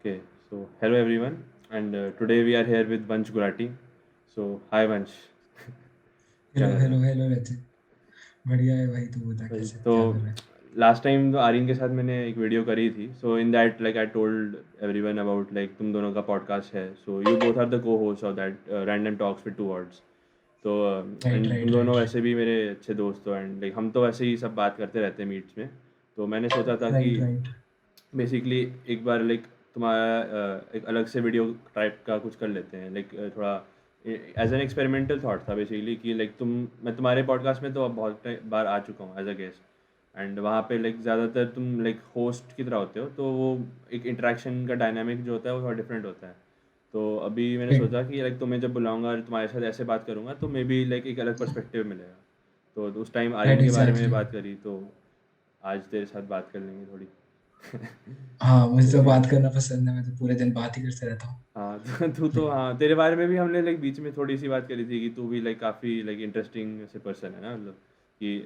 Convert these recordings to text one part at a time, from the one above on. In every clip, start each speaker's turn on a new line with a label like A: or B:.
A: Okay, so hello everyone, and today we are here with Vansh Gulati. So hi Vansh, क्या
B: hello
A: कर रहा
B: hello
A: है?
B: Hello रचित। बढ़िया है भाई, तू बता
A: वही
B: कैसे
A: तो
B: क्या कर रहा है।
A: लास्ट टाइम तो आर्यन के साथ मैंने एक वीडियो करी थी. So in that like I told everyone about like तुम दोनों का पॉडकास्ट है. So you both are the co host of that random talks with two words. तो
B: राइट
A: एंड तुम
B: राइट
A: दोनों
B: राइट
A: वैसे भी मेरे अच्छे दोस्त हो एंड लाइक हम तो वैसे ही सब बात करते रहते हैं मीट्स में. तो मैंने सोचा था कि
B: राइट राइट
A: बेसिकली एक बार लाइक तुम्हारा एक अलग से वीडियो टाइप का कुछ कर लेते हैं लाइक थोड़ा एज एन एक्सपेरिमेंटल थॉट था बेसिकली कि लाइक मैं तुम्हारे पॉडकास्ट में तो अब बहुत बार आ चुका हूँ एज अ गेस्ट. एंड वहाँ पे लाइक ज़्यादातर तुम लाइक होस्ट की तरह होते हो, तो वो एक इंटरेक्शन का डायनामिक जो होता है वो थोड़ा डिफरेंट होता है. तो अभी मैंने
B: राइट।
A: सोचा कि लाइक तुम्हें जब बुलाऊंगा और तुम्हारे साथ ऐसे बात करूंगा तो मे बी लाइक एक अलग पर्सपेक्टिव मिलेगा. तो उस टाइम
B: राइट
A: आर्यन के बारे में
B: एग्जैक्टली।
A: बात करी, तो आज तेरे साथ बात कर लेंगे थोड़ी.
B: हाँ, मुझे तो
A: बेसिकली
B: बात करना पसंद है, मैं तो पूरे दिन बात ही करते रहता हूँ।
A: हाँ. तू तो हाँ, तेरे बारे में भी हमने लाइक बीच में थोड़ी सी बात करी थी कि तू भी लाइक काफ़ी लाइक इंटरेस्टिंग ऐसे पर्सन है ना, मतलब कि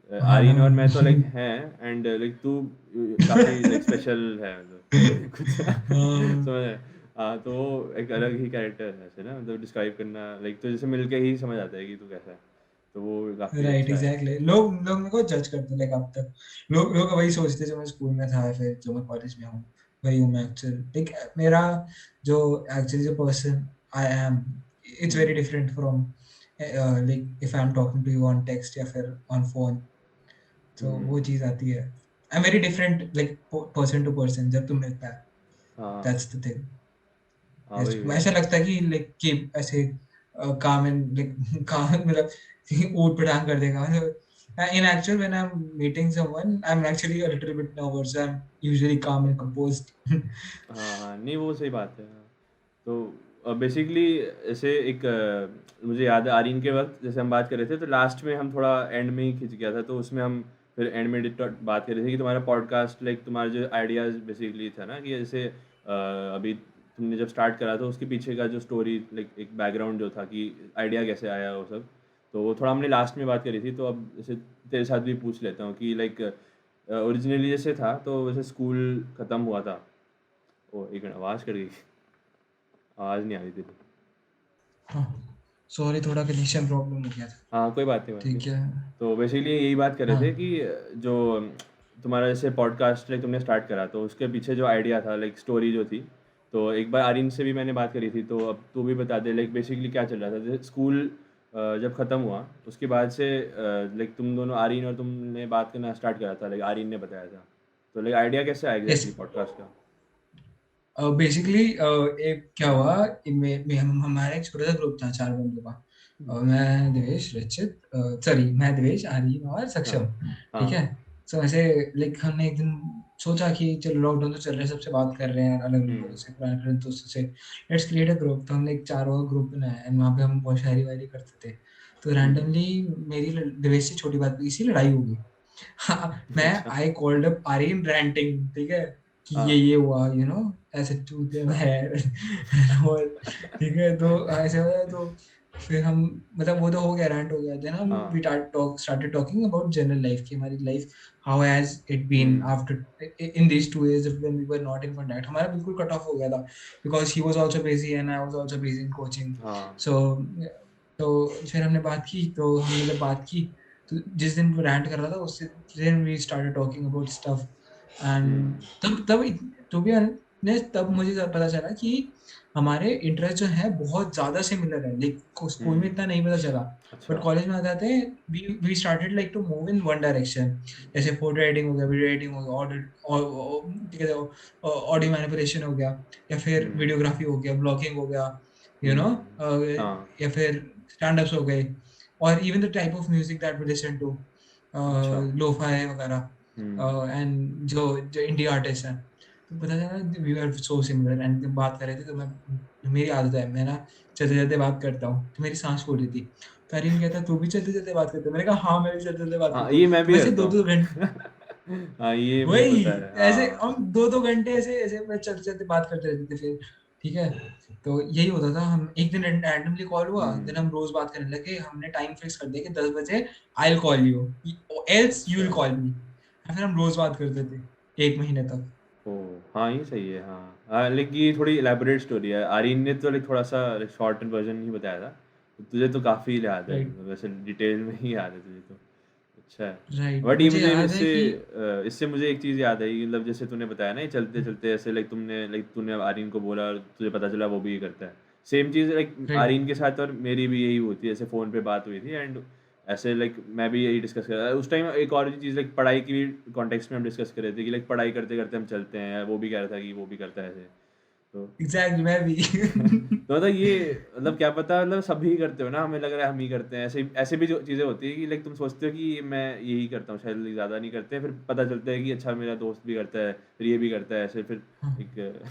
B: हाँ ना।
A: आर्यन और मैं तो लाइक हैं एंड लाइक तू काफ़ी लाइक स्पेशल है मतलब कुछ
B: हाँ
A: समझ रहे? हाँ, तो वो एक अलग ही कैरेक्टर है ऐसे ना, मतलब डिस्क्राइब करना लाइक तो जैसे मिलके ही समझ आता है कि तू कैसा है. तो वो काफ़ी
B: राइट
A: अच्छा है.
B: एग्जैक्टली। लोग लोग मेरे को जज करते, लाइक अब तक लोग लोग वही सोचते जो मैं स्कूल में था, फिर जो मैं कॉलेज में हूँ वही हूँ मैं एक्चुअली। लाइक मेरा जो एक्चुअली जो person I am, it's
A: hmm.
B: Very different from like if I am talking to you on text या फिर ऑन फोन। तो वो
A: हम्म.
B: चीज़ आती है। I am very different like person to person जब तुम मिलता है।
A: हाँ.
B: That's the thing.
A: हाँ वही वही.
B: ऐसा लगता है कि लाइक कि ऐसे काम एंड लाइक काम मतलब ऊट पटांग कर देगा मतलब। इन actual when I am meeting someone I am actually a little bit nervous. I am usually काम एंड कंपोज्ड।
A: हाँ हाँ, नहीं वो सही बात है. हाँ. तो बेसिकली ऐसे एक मुझे याद है आर्यन के वक्त जैसे हम बात कर रहे थे तो लास्ट में हम थोड़ा एंड में ही खिंच गया था, तो उसमें हम फिर एंड में बात कर रहे थे कि तुम्हारा पॉडकास्ट लाइक तुम्हारा जो आइडियाज़ बेसिकली था ना कि जैसे अभी तुमने जब स्टार्ट करा तो उसके पीछे का जो स्टोरी लाइक एक बैकग्राउंड जो था कि आइडिया कैसे आया वो सब. तो वो थोड़ा हमने लास्ट में बात करी थी, तो अब जैसे तेरे साथ भी पूछ लेता हूँ कि लाइक ओरिजिनली जैसे था तो वैसे स्कूल ख़त्म हुआ था. ओ एक मिनट, आवाज़ कट गई. आवाज़ नहीं आ रही थी.
B: हाँ, सॉरी, थोड़ा कनेक्शन प्रॉब्लम हो गया था।
A: हाँ कोई बात नहीं, बात नहीं.
B: ठीक है।
A: तो बेसिकली यही बात कर रहे थे
B: हाँ।
A: कि जो तुम्हारा जैसे पॉडकास्ट लाइक तुमने स्टार्ट करा तो उसके पीछे जो आइडिया था लाइक स्टोरी जो थी, तो एक बार आर्यन से भी मैंने बात करी थी, तो अब तू भी बता दे लाइक बेसिकली क्या चल रहा था जैसे स्कूल जब ख़त्म हुआ उसके बाद से लाइक तुम दोनों आर्यन और तुमने बात करना स्टार्ट करा था, लाइक आर्यन ने बताया था. तो लाइक आइडिया कैसे आया
B: यस।
A: एग्जैक्टली पॉडकास्ट का?
B: बेसिकली एक क्या हुआ, हमारा एक छोटा सा ग्रुप था 4 बंदों का। मैं देवेश, रचित, सॉरी मैं देवेश, आर्यन और
A: हाँ
B: सक्षम। ठीक
A: हाँ.
B: है। सो ऐसे लाइक हमने एक दिन सोचा कि चलो लॉकडाउन तो चल रहा है, सबसे बात कर रहे हैं अलग अलग लोगों
A: हम्म.
B: से, पुराने पुराने दोस्तों से। Let's create a group. तो हमने एक 4 का ग्रुप बनाया एंड वहाँ पे हम बहुत शायरी वायरी करते थे। तो
A: हम्म.
B: रैंडमली मेरी देवेश से छोटी बात पे इसी लड़ाई हो गई। हाँ, मैं
A: अच्छा.
B: I called up Aryan ranting, ठीक है, कि
A: हाँ.
B: ये हुआ, ऐसे चूतिया है। और ठीक है, तो ऐसे हुआ तो फिर हम, मतलब वो तो हो गया, रैंट हो गया। देन हम
A: हाँ.
B: We started talking about general life की, हमारी life how has it been
A: hmm.
B: After in these 2 years when we were not in contact. हमारा बिल्कुल कट ऑफ हो गया था because he was also busy and I was also busy in coaching.
A: हाँ.
B: So तो फिर हमने बात की, तो हमने जब बात की तो जिस दिन वो रैंट कर रहा था उससे then we started talking about stuff. And
A: hmm.
B: तब तब टू बी ऑनेस्ट तब मुझे पता चला कि हमारे इंटरेस्ट जो है बहुत ज्यादा सिमिलर है। लाइक स्कूल में
A: हम्म.
B: इतना नहीं पता चला, बट
A: अच्छा.
B: कॉलेज में आ जाते हैं we started like to move in one direction. जैसे फोटो एडिटिंग हो गया, वीडियो एडिटिंग हो गया, ऑडियो, ठीक है, ऑडियो मैनिपुलेशन हो गया, या फिर
A: हम्म.
B: वीडियोग्राफी हो गया, ब्लॉगिंग हो गया, यू नो
A: हम्म. हाँ.
B: या फिर स्टैंड अप्स हो गए, और even the type of music that we listen to,
A: अच्छा.
B: लोफाई वगैरह,
A: हम्म.
B: एंड जो जो इंडी आर्टिस्ट हैं। तो पता चला we are so similar. And जब बात कर रहे थे तो मेरी आदत है, मैं ना चलते चलते बात करता हूँ, तो मेरी सांस फूल रही थी। तो अरिन कहता तू भी चलते चलते बात करता है? मैंने कहा हाँ, मैं भी चलते चलते बात
A: हाँ
B: करता
A: ये
B: हूँ।
A: मैं
B: तो
A: भी
B: वैसे
A: करता
B: दो दो घंटे,
A: हूँ. हाँ ये मुझे
B: वही
A: पता है.
B: ऐसे
A: हाँ.
B: हम 2-2 घंटे ऐसे ऐसे मैं चलते चलते बात करते रहते थे फिर। ठीक है। तो यही होता था, हम एक दिन रैंडमली कॉल हुआ, देन
A: हम्म.
B: हम रोज बात करने लगे। हमने टाइम फिक्स कर दिया कि 10 बजे I will call you, else you
A: अच्छा.
B: Will call me. फिर हम रोज बात करते थे 1 महीने तक।
A: ओह! हाँ, ये सही है, हाँ। लाइक ये थोड़ी इलैबोरेट स्टोरी है। आर्यन ने तो लाइक थोड़ा-सा लाइक शॉर्ट वर्ज़न ही बताया था। तुझे तो काफ़ी याद है,
B: राइट,
A: वैसे डिटेल में ही याद है तुझे तो। अच्छा है।
B: राइट।
A: बट ये
B: मुझे
A: मुझे
B: याद है
A: इससे
B: कि
A: इससे मुझे एक चीज़ याद आई, मतलब जैसे तूने बताया ना, ये चलते-चलते ऐसे लाइक तूने आर्यन को बोला और तुझे पता चला वो भी ये करता है। सेम चीज़ लाइक
B: राइट,
A: आर्यन के साथ और मेरी भी यही हुई थी, ऐसे फ़ोन पे बात हुई थी एंड ऐसे लाइक मैं भी यही डिस्कस कर रहा था। उस टाइम एक और भी चीज़ लाइक पढ़ाई की भी कॉन्टेक्स्ट में हम डिस्कस कर रहे थे कि लाइक पढ़ाई करते-करते हम चलते हैं, वो भी कह रहा था कि वो भी करता है ऐसे। तो
B: एग्ज़ैक्टली मैं भी।
A: तो मतलब ये मतलब क्या पता, मतलब सभी करते हो ना, हमें लग रहा है हम ही करते हैं। ऐसे ऐसे भी जो चीज़ें होती है कि लाइक तुम सोचते हो कि मैं यही करता हूँ, शायद लोग ज़्यादा नहीं करते हैं, फिर पता चलता है कि अच्छा मेरा दोस्त भी करता है, फिर ये भी करता है, ऐसे फिर
B: हाँ,
A: एक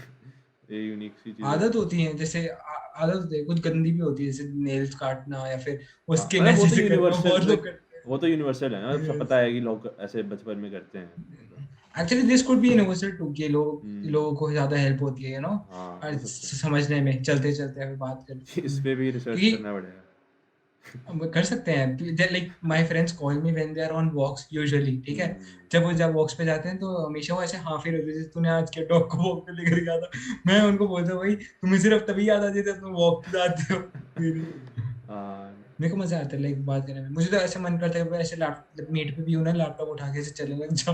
A: ये यूनिक सी चीज़ें
B: आदत
A: होती हैं।
B: होती है जैसे आदत होती है, कुछ गंदी भी होती है जैसे नेल्स काटना या फिर वो
A: हाँ,
B: स्किन
A: मतलब वो तो
B: ऐसे-ऐसे करना
A: यूनिवर्सल
B: बहुत लोग
A: लाइक
B: करते हैं।
A: वो तो यूनिवर्सल है ना, सब
B: यस।
A: पता है कि लोग ऐसे बचपन में करते हैं। तो
B: actually this could be universal too कि
A: हुँ,
B: लोगों को ज़्यादा हेल्प होती है
A: हाँ, हो सकता है।
B: समझने में चलते-चलते अगर बात करें
A: इस पे भी रिसर्च
B: क्योंकि
A: करना पड़ेगा।
B: अब कर सकते हैं like my friends call me when they are on walks usually ठीक है?
A: हुँ,
B: जब वॉक्स पे जाते हैं तो हमेशा वो ऐसे हाँफ ही रहते हैं, जैसे तूने आज क्या डॉग को वॉक पे लेकर गया था। मैं उनको बोलता हूँ भाई तुम्हें सिर्फ तभी याद आती है जब तुम वॉक पे जाते हो। मेरी
A: हाँ।
B: मेरे को मज़ा आता है लाइक बात करने में। मुझे तो ऐसे मन करता है कि ऐसे मीट पे भी हूँ ना लैपटॉप उठा के ऐसे चलने लग जाओ।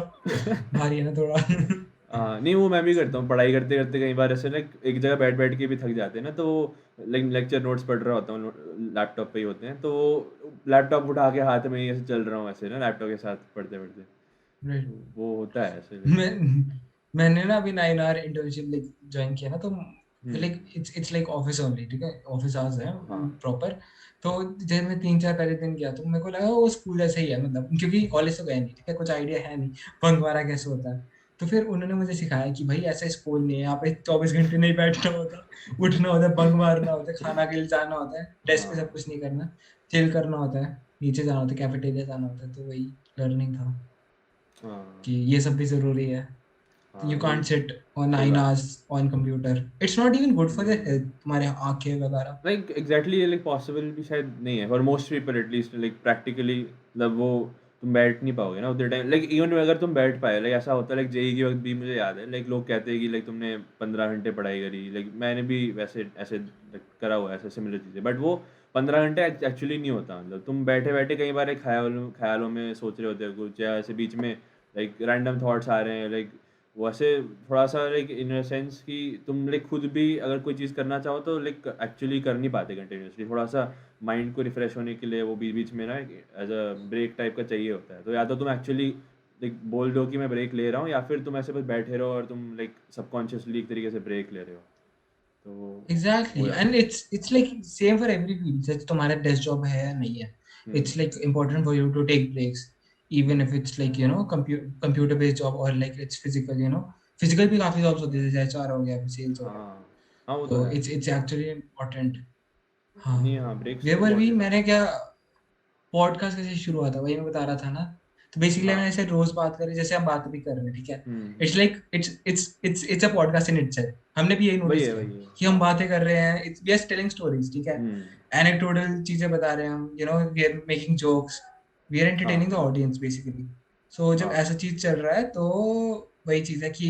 B: भारी है ना थोड़ा।
A: नहीं वो मैं भी करता हूँ, पढ़ाई करते-करते कई बार ऐसे ना एक जगह बैठ-बैठ के भी थक जाते हैं ना, तो लाइक लेक्चर नोट्स पढ़ रहा होता हूँ, लैपटॉप पे ही होते हैं, तो लैपटॉप उठा के हाथ में ही ऐसे चल रहा हूँ ऐसे ना लैपटॉप के साथ पढ़ते-पढ़ते।
B: राइट।
A: तो वो होता है ऐसे लाइक।
B: मैं मैंने ना अभी 9 आवर इंटर्नशिप लाइक जॉइन किया ना तो
A: hmm,
B: like it's like office only ठीक है? ऑफिस आवर्स है
A: हाँ,
B: प्रॉपर। तो जब मैं 3-4 पहले दिन गया तो मेरे को लगा वो स्कूल जैसा ही है मतलब क्योंकि कॉलेज तो गया नहीं ठीक है? कुछ आइडिया है नहीं बंक मारा कैसे होता है। तो फिर उन्होंने मुझे सिखाया कि भाई ऐसा स्कूल नहीं है, यहाँ पे 24 घंटे नहीं बैठना होता, उठना होता है, बंक मारना होता है, खाना के लिए जाना होता है, डेस्क पे सब
A: हाँ,
B: कुछ नहीं करना, चिल करना होता है, नीचे जाना होता है, कैफेटेरिया जाना होता है, तो वही लर्निंग था
A: हाँ,
B: कि ये सब भी ज़रूरी है। You
A: हाँ, नहीं
B: can't sit on
A: सही
B: 9
A: बात
B: hours on computer. It's not even good
A: है।
B: for your health. तुम्हारे आँखें वगैरह।
A: लाइक एग्ज़ैक्टली लाइक पॉसिबल भी शायद नहीं है for most people at least, like practically मतलब वो तुम बैठ नहीं पाओगे ना उतने टाइम, लाइक इवन अगर तुम बैठ पाए, लाइक ऐसा होता है लाइक जेईई के वक़्त भी मुझे याद है, लाइक लोग कहते हैं कि लाइक तुमने 15 घंटे पढ़ाई करी, लाइक मैंने भी वैसे ऐसे like, करा हुआ है ऐसे सिमिलर चीज़ें, बट वो 15 घंटे एक्चुअली नहीं होता, मतलब तुम बैठे-बैठे कई बार एक ख़्यालों ख़्यालों में सोच रहे होते हो कुछ, या ऐसे बीच में लाइक रैंडम थॉट्स आ रहे हैं, लाइक वैसे थोड़ा-सा लाइक इन अ सेंस कि तुम लाइक खुद भी अगर कोई चीज़ करना चाहो तो लाइक एक्चुअली कर नहीं पाते कंटीन्यूअसली। थोड़ा-सा माइंड को रिफ्रेश होने के लिए वो बीच-बीच में ना एज़ अ ब्रेक टाइप का चाहिए होता है। तो या तो तुम एक्चुअली लाइक बोल दो कि मैं ब्रेक ले रहा हूँ, या फिर तुम ऐसे बस बैठे रहो और तुम लाइक सबकॉन्शियसली एक तरीके से ब्रेक ले रहे हो। तो
B: Exactly.
A: हो जाता
B: And
A: है।
B: it's like same for every field. जैसे तुम्हारा डेस्क जॉब है या नहीं है.
A: हुँ।
B: It's like important for you to take breaks, even if it's like computer based job or like it's physical. Physical भी काफ़ी jobs होती है जैसे HR हो गया, सेल्स हो गया.
A: हाँ। हाँ, वो तो
B: तो
A: है।
B: it's actually important. हाँ.
A: नहीं, हाँ, ब्रेक्स तो
B: वेबर भी
A: इम्पोर्टेंट है।
B: मैंने क्या पॉडकास्ट कैसे शुरू हुआ था वही मैं बता रहा था ना। तो बेसिकली
A: हाँ।
B: मैंने ऐसे रोज़ बात करी जैसे हम बात अभी कर रहे हैं, ठीक है?
A: Hmm,
B: it's
A: hmm.
B: Like it's a podcast in itself. हमने भी यही
A: वही
B: नोटिस
A: है,
B: किया
A: वही है।
B: कि हम बातें कर रहे हैं, it's we are telling stories, ठीक है?
A: हुँ।
B: एनेक्डोटल चीज़ें बता रहे हैं हम, we are making jokes, we are entertaining the
A: हाँ,
B: ऑडियंस बेसिकली। सो जब
A: हाँ।
B: ऐसा चीज़ चल रहा है तो वही चीज़ है कि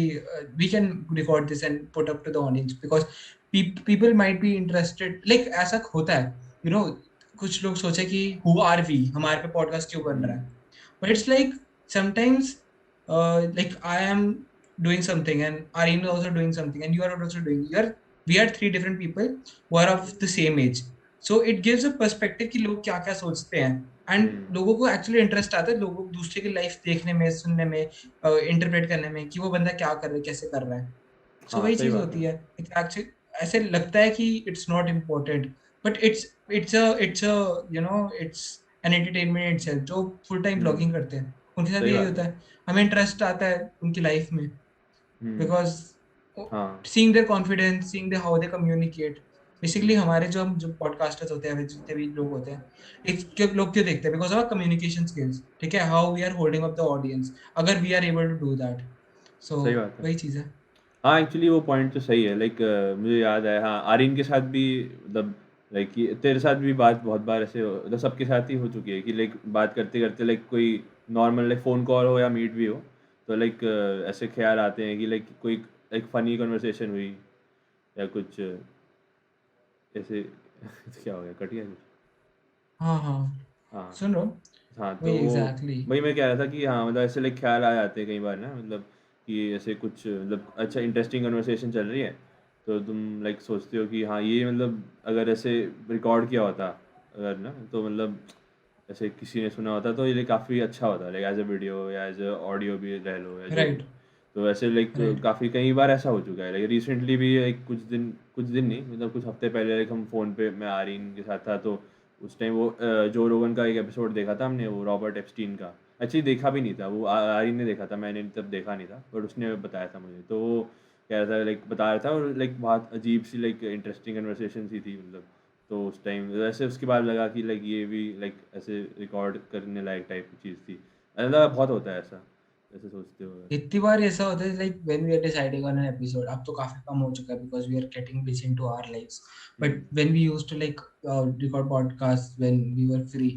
B: we can record this and put up to the audience because people might be interested like ऐसा होता है, यू नो कुछ लोग सोचे कि हु आर वी हमारे पे पॉडकास्ट क्यों बन
A: हुँ।
B: रहा है but it's like sometimes like I am doing something and Aryan is also doing something and you are also doing we are three different people who are of the same age so it gives a perspective कि लोग क्या क्या सोचते हैं
A: हुँ।
B: And लोगों को actually interest आता है लोगों को दूसरे की लाइफ देखने में सुनने में इंटरप्रेट करने में कि वो बंदा क्या कर रहा है कैसे कर रहा है सो
A: हाँ,
B: वही
A: सही
B: चीज़
A: बात
B: होती
A: है।
B: है। इट्स एक्चुअली ऐसे लगता है कि it's not important but it's a it's an entertainment itself जो फुल टाइम
A: हुँ।
B: ब्लॉगिंग करते हैं, उनके साथ भी
A: सही
B: यही
A: बात
B: होता
A: है।
B: है। हमें इंटरेस्ट आता है उनकी लाइफ में
A: हुँ।
B: बिकॉज़
A: हाँ।
B: Seeing their confidence, seeing their how they communicate basically
A: hmm.
B: हमारे जो पॉडकास्टर्स होते हैं, जितने भी लोग होते हैं, एक क्यों लोग क्यों देखते हैं? बिकॉज़ ऑफ कम्युनिकेशन स्किल्स, ठीक है? How we are holding up the audience अगर we are able to do that. So
A: सही बात है।
B: वही चीज़ है।
A: हाँ, एक्चुअली वो पॉइंट तो सही है, लाइक मुझे याद है, हाँ, आर्यन के साथ भी मतलब लाइक ये तेरे साथ भी बात बहुत बार ऐसे मतलब सबके साथ ही हो चुकी है कि लाइक बात करते-करते लाइक कोई नॉर्मल लाइक फ़ोन कॉल हो या मीट भी हो, तो लाइक ऐसे ख्याल आते हैं कि लाइक कोई एक फ़नी कन्वर्सेशन हुई या कुछ ऐसे क्या हो गया, कट गया कुछ?
B: हाँ, हाँ।
A: हाँ,
B: सुन रहा हूँ।
A: हाँ, तो
B: वही
A: वो
B: एग्ज़ैक्टली।
A: वही मैं कह रहा था कि हाँ, मतलब ऐसे लाइक ख़्याल आ जाते हैं कई बार ना, मतलब कि ऐसे कुछ मतलब अच्छा इंटरेस्टिंग कन्वर्सेशन चल रही है, तो तुम लाइक सोचते हो कि हाँ, ये मतलब अगर ऐसे रिकॉर्ड किया होता अगर ना, तो मतलब ऐसे किसी ने सुना होता तो ये काफ़ी अच्छा होता, लाइक एज़ अ वीडियो या एज़ अ ऑडियो भी रह लो या जो भी।
B: राइट,
A: तो ऐसे लाइक
B: राइट।
A: काफ़ी कई बार ऐसा हो चुका है, लाइक रिसेंटली भी एक कुछ दिन नहीं, मतलब कुछ हफ़्ते पहले लाइक हम फ़ोन पे मैं आर्यन के साथ था, तो उस टाइम वो जो रोगन का एक एपिसोड देखा था हमने, वो रॉबर्ट एप्स्टीन का। एक्चुअली देखा भी नहीं था, वो आर्यन ने देखा था, मैंने तब देखा नहीं था, बट उसने बताया था मुझे। तो वो कह रहा था, लाइक बता रहा था, और लाइक बहुत अजीब-सी लाइक इंटरेस्टिंग कन्वर्सेशन सी थी मतलब। तो उस टाइम वैसे उसके बाद लगा कि लाइक ये भी लाइक ऐसे रिकॉर्ड करने लायक टाइप की चीज़ थी। ऐसा लगा बहुत होता है ऐसा, ऐसे सोचते हो अगर।
B: इतनी बार ऐसा होता है like when we are deciding on an episode, अब तो काफी कम हो चुका है because we are getting busy into our lives,
A: हुँ,
B: but when we used to like record podcast when we were free,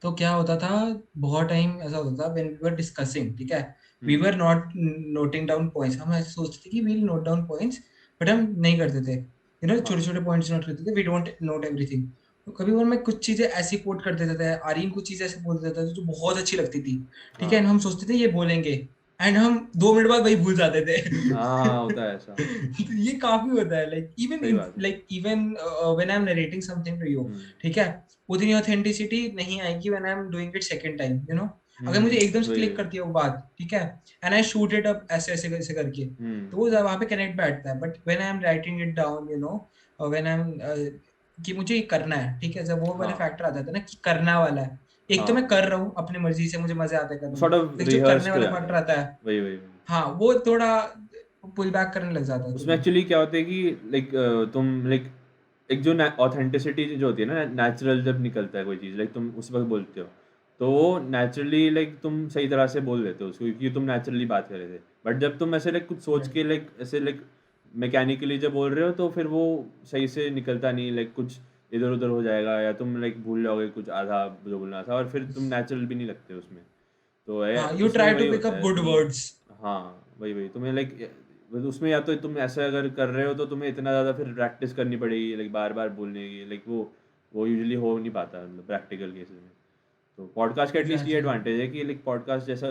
B: तो क्या होता था, बहुत टाइम ऐसा होता था व्हेन वी वर डिस्कसिंग, ठीक है, वी
A: हुँ,
B: were not noting down points, हम ऐसे सोचते थे कि we'll note down points, but हम नहीं करते थे, यू नो,
A: हाँ,
B: छोटे छोटे पॉइंट्स नोट करते थे, वी डोंट नोट एवरीथिंग। तो कभी कभार मैं कुछ चीजें ऐसी कोट कर देता था, आर्यन कुछ चीजें ऐसे बोल देता था जो बहुत अच्छी लगती थी, ठीक है,
A: हाँ।
B: and हम सोचते थे ये बोलेंगे, एंड हम 2 मिनट बाद वही भूल जाते थे।
A: हाँ, हाँ, होता है ऐसा।
B: तो ये काफ़ी होता है, लाइक इवन
A: सही
B: इन
A: बात है।
B: Like even when I am narrating something to you,
A: hmm,
B: ठीक है? उतनी ऑथेंटिसिटी नहीं आएगी when I am doing it second time, you know? अगर मुझे एकदम से
A: वही,
B: क्लिक
A: वही।
B: करती है वो बात, ठीक है? And I shoot it up ऐसे करके,
A: हुँ,
B: तो वो वहाँ पे कनेक्ट बैठता है। But when I am writing it down, you know, when I M कि मुझे ये करना है, ठीक है? जब वो वाला
A: हाँ,
B: फैक्टर आ जाता है ना कि करना वाला है। एक तो मैं
A: हाँ।
B: कर रहा हूँ अपनी मर्ज़ी से, मुझे मज़े आते हैं करने में।
A: सॉर्ट ऑफ
B: फिर जो करने
A: रिहर्स्ड हो
B: वाला
A: जाता
B: फैक्टर
A: है।
B: आता है,
A: वही, वही, वही।
B: हाँ, वो थोड़ा पुल बैक करने लग जाता है
A: उसमें
B: खुद ही।
A: एक्चुअली क्या होता है कि लाइक तुम लाइक एक जो ऑथेंटिसिटी जो होती है ना, नेचुरल जब निकलता है कोई चीज़, लाइक तुम उस वक़्त बोलते हो, तो वो नेचुरली लाइक तुम सही तरह से बोल देते हो उसको, क्योंकि तुम नेचुरली बात कर रहे थे। बट जब तुम ऐसे लाइक कुछ सोच
B: राइट।
A: के लाइक ऐसे लाइक मैकेनिकली जब बोल रहे हो, तो फिर वो सही से निकलता नहीं, लाइक कुछ इधर-उधर हो जाएगा, या तुम लाइक भूल जाओगे कुछ आधा जो बोलना था, और फिर तुम नेचुरल भी नहीं लगते उसमें। तो
B: हाँ, यू
A: उसमें
B: ट्राई टू
A: वही
B: पिक
A: होता
B: अप
A: है
B: गुड
A: तुम।
B: वर्ड्स।
A: हाँ, वही, वही। तुम्हें लाइक उसमें या तो तुम ऐसा अगर कर रहे हो, तो तुम्हें इतना ज़्यादा फिर प्रैक्टिस करनी पड़ेगी, लाइक बार-बार बोलने की, लाइक वो यूजुअली हो नहीं पाता मतलब प्रैक्टिकल केसेस में। तो पॉडकास्ट का एटलीस्ट ये
B: एग्ज़ैक्टली।
A: एडवांटेज है कि लाइक पॉडकास्ट जैसा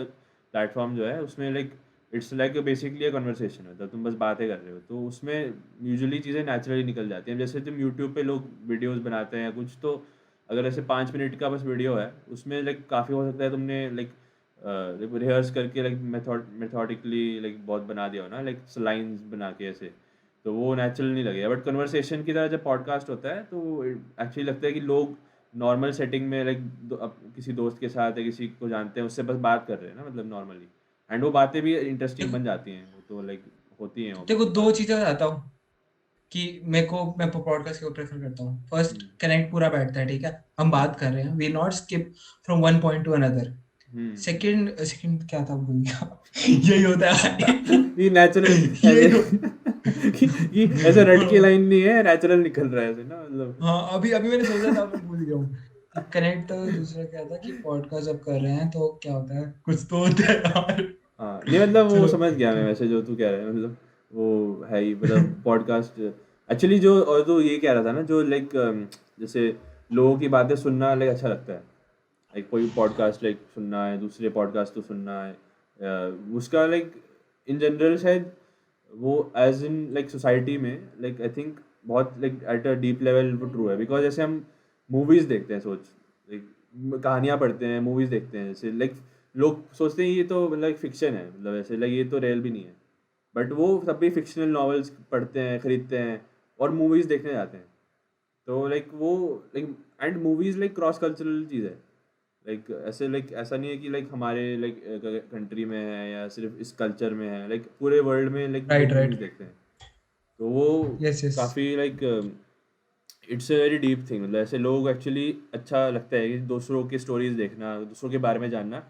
A: प्लेटफ़ॉर्म जो है, उसमें like it's like basically a conversation होता है, तुम बस बातें कर रहे हो। तो उसमें यूजुअली चीज़ें नेचुरली निकल जाती हैं। जैसे तुम यूट्यूब पे लोग वीडियोज़ बनाते हैं या कुछ, तो अगर ऐसे 5 मिनट का बस वीडियो है, उसमें लाइक काफ़ी हो सकता है तुमने लाइक रिहर्स करके लाइक मेथोडिकली लाइक बहुत बना दिया हो ना, लाइक लाइन्स बना के ऐसे, तो वो नेचुरल नहीं लगेगा। बट कन्वर्सेशन की तरह जब पॉडकास्ट होता है, तो एक्चुअली लगता है कि लोग नॉर्मल सेटिंग में लाइक किसी दोस्त के साथ या किसी को जानते हैं, उससे बस बात कर रहे हैं ना, मतलब नॉर्मली, एंड वो बातें भी इंटरेस्टिंग
B: देखो
A: बन जाती हैं, वो तो लाइक होती हैं
B: देखो
A: ऑब्वियसली
B: 2
A: बात।
B: चीज़ें बताता हूँ कि मैं पॉडकास्ट क्यों प्रेफ़र करता हूँ। फर्स्ट,
A: हुँ,
B: कनेक्ट पूरा बैठता है, ठीक है? हम
A: हुँ,
B: बात कर रहे हैं, we not skip from one point to another.
A: हुँ।
B: सेकंड सेकंड क्या था भूल गया। यही होता है।
A: ये नेचुरल
B: यही
A: ऐसे
B: हो
A: कि ऐसे रट के लाइन नहीं है, नेचुरल निकल रहा है ऐसे ना, मतलब।
B: हाँ, अभी अभी मैंने सोचा था, मैं भूल गया हूँ। एक कनेक्ट था, दूसरा क्या था कि पॉडकास्ट जब कर रहे हैं तो क्या होता है, कुछ तो होता है यार।
A: हाँ, नहीं मतलब वो
B: चलो
A: समझ गया मैं,
B: ठीक।
A: वैसे जो तू कह रहा है, मतलब वो है ही, मतलब पॉडकास्ट एक्चुअली जो, और तो ये कह रहा था ना, जो लाइक जैसे लोगों की बातें सुनना लाइक अच्छा लगता है, लाइक कोई पॉडकास्ट लाइक सुनना है, दूसरे पॉडकास्ट तो सुनना है, उसका लाइक इन जनरल शायद वो एज इन लाइक सोसाइटी में, लाइक आई थिंक बहुत like at a deep level वो ट्रू है, बिकॉज जैसे हम मूवीज़ देखते हैं, सोच लाइक कहानियाँ पढ़ते हैं, मूवीज़ देखते हैं, जैसे लाइक लोग सोचते हैं ये तो मतलब फिक्शन है, मतलब ऐसे लाइक ये तो रियल भी नहीं है, बट वो तब भी फिक्शनल नॉवेल्स पढ़ते हैं, खरीदते हैं, और मूवीज़ देखने जाते हैं। तो लाइक वो like and movies like cross cultural चीज़ है, लाइक ऐसे लाइक ऐसा नहीं है कि लाइक हमारे लाइक कंट्री में है या सिर्फ इस कल्चर में है, लाइक पूरे वर्ल्ड में लाइक
B: राइट,
A: लोग मूवीज़
B: राइट।
A: देखते हैं। तो वो
B: यस, यस।
A: काफ़ी like it's a very deep thing, मतलब ऐसे लोग एक्चुअली अच्छा लगता है कि दूसरों की स्टोरीज देखना, दूसरों के बारे में जानना,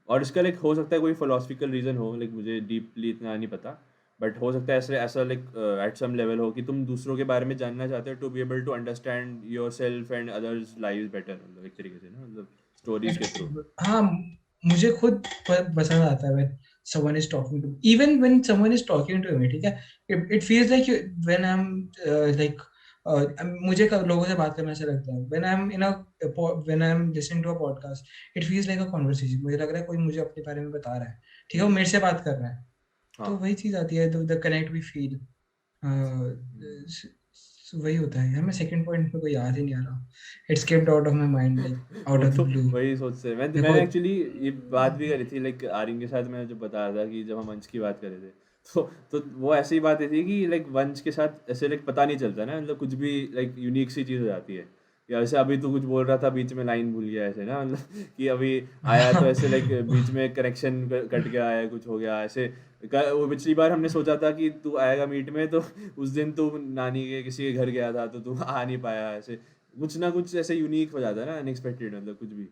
A: और इसका लाइक हो सकता है कोई फिलोसफिकल रीज़न हो, लाइक मुझे डीपली इतना नहीं पता, बट हो सकता है ऐसे ऐसा लाइक एट सम लेवल हो कि तुम दूसरों के बारे में जानना चाहते हो to be able to understand yourself and others lives better, मतलब एक तरीके से ना, मतलब स्टोरीज के थ्रू।
B: हाँ, मुझे खुद पसंद आता है भाई। someone is talking to, even when someone is talking to me, ठीक है, it feels like when I'm like मुझे लोगों से बात करना अच्छा लगता है, when I'm listening to a podcast, it feels like a conversation, मुझे लग रहा है कोई मुझे अपने बारे में बता रहा है, ठीक है, वो मेरे से बात कर रहा है, तो
A: हाँ
B: वही चीज आती है, the connect we feel, वही होता है यार। मैं सेकंड पॉइंट में कोई याद ही नहीं आ रहा, it skipped out of my mind like out
A: वो
B: of
A: तो
B: the blue।
A: वही सोचते हैं।
B: देखो
A: मैंने एक्चुअली ये बात भी करी थी लाइक आर्यन के साथ। मैं जो बता रहा था कि जब हम वंश की बात कर रहे थे, तो वो ऐसी ही बात थी कि लाइक वंश के साथ ऐसे लाइक पता नहीं चलता ना, मतलब कुछ भी लाइक यूनिक सी चीज़ हो जाती है। या ऐसे अभी तो कुछ बोल रहा था, बीच में लाइन भूल गया ऐसे ना, मतलब कि अभी आया तो ऐसे लाइक बीच में कनेक्शन कट गया है, कुछ हो गया ऐसे। वो पिछली बार हमने सोचा था कि तू आएगा मीट में, तो उस दिन तू नानी के किसी के घर गया था तो तू आ नहीं पाया। ऐसे कुछ ना कुछ ऐसे यूनिक हो जाता है ना, अनएक्सपेक्टेड, मतलब कुछ भी।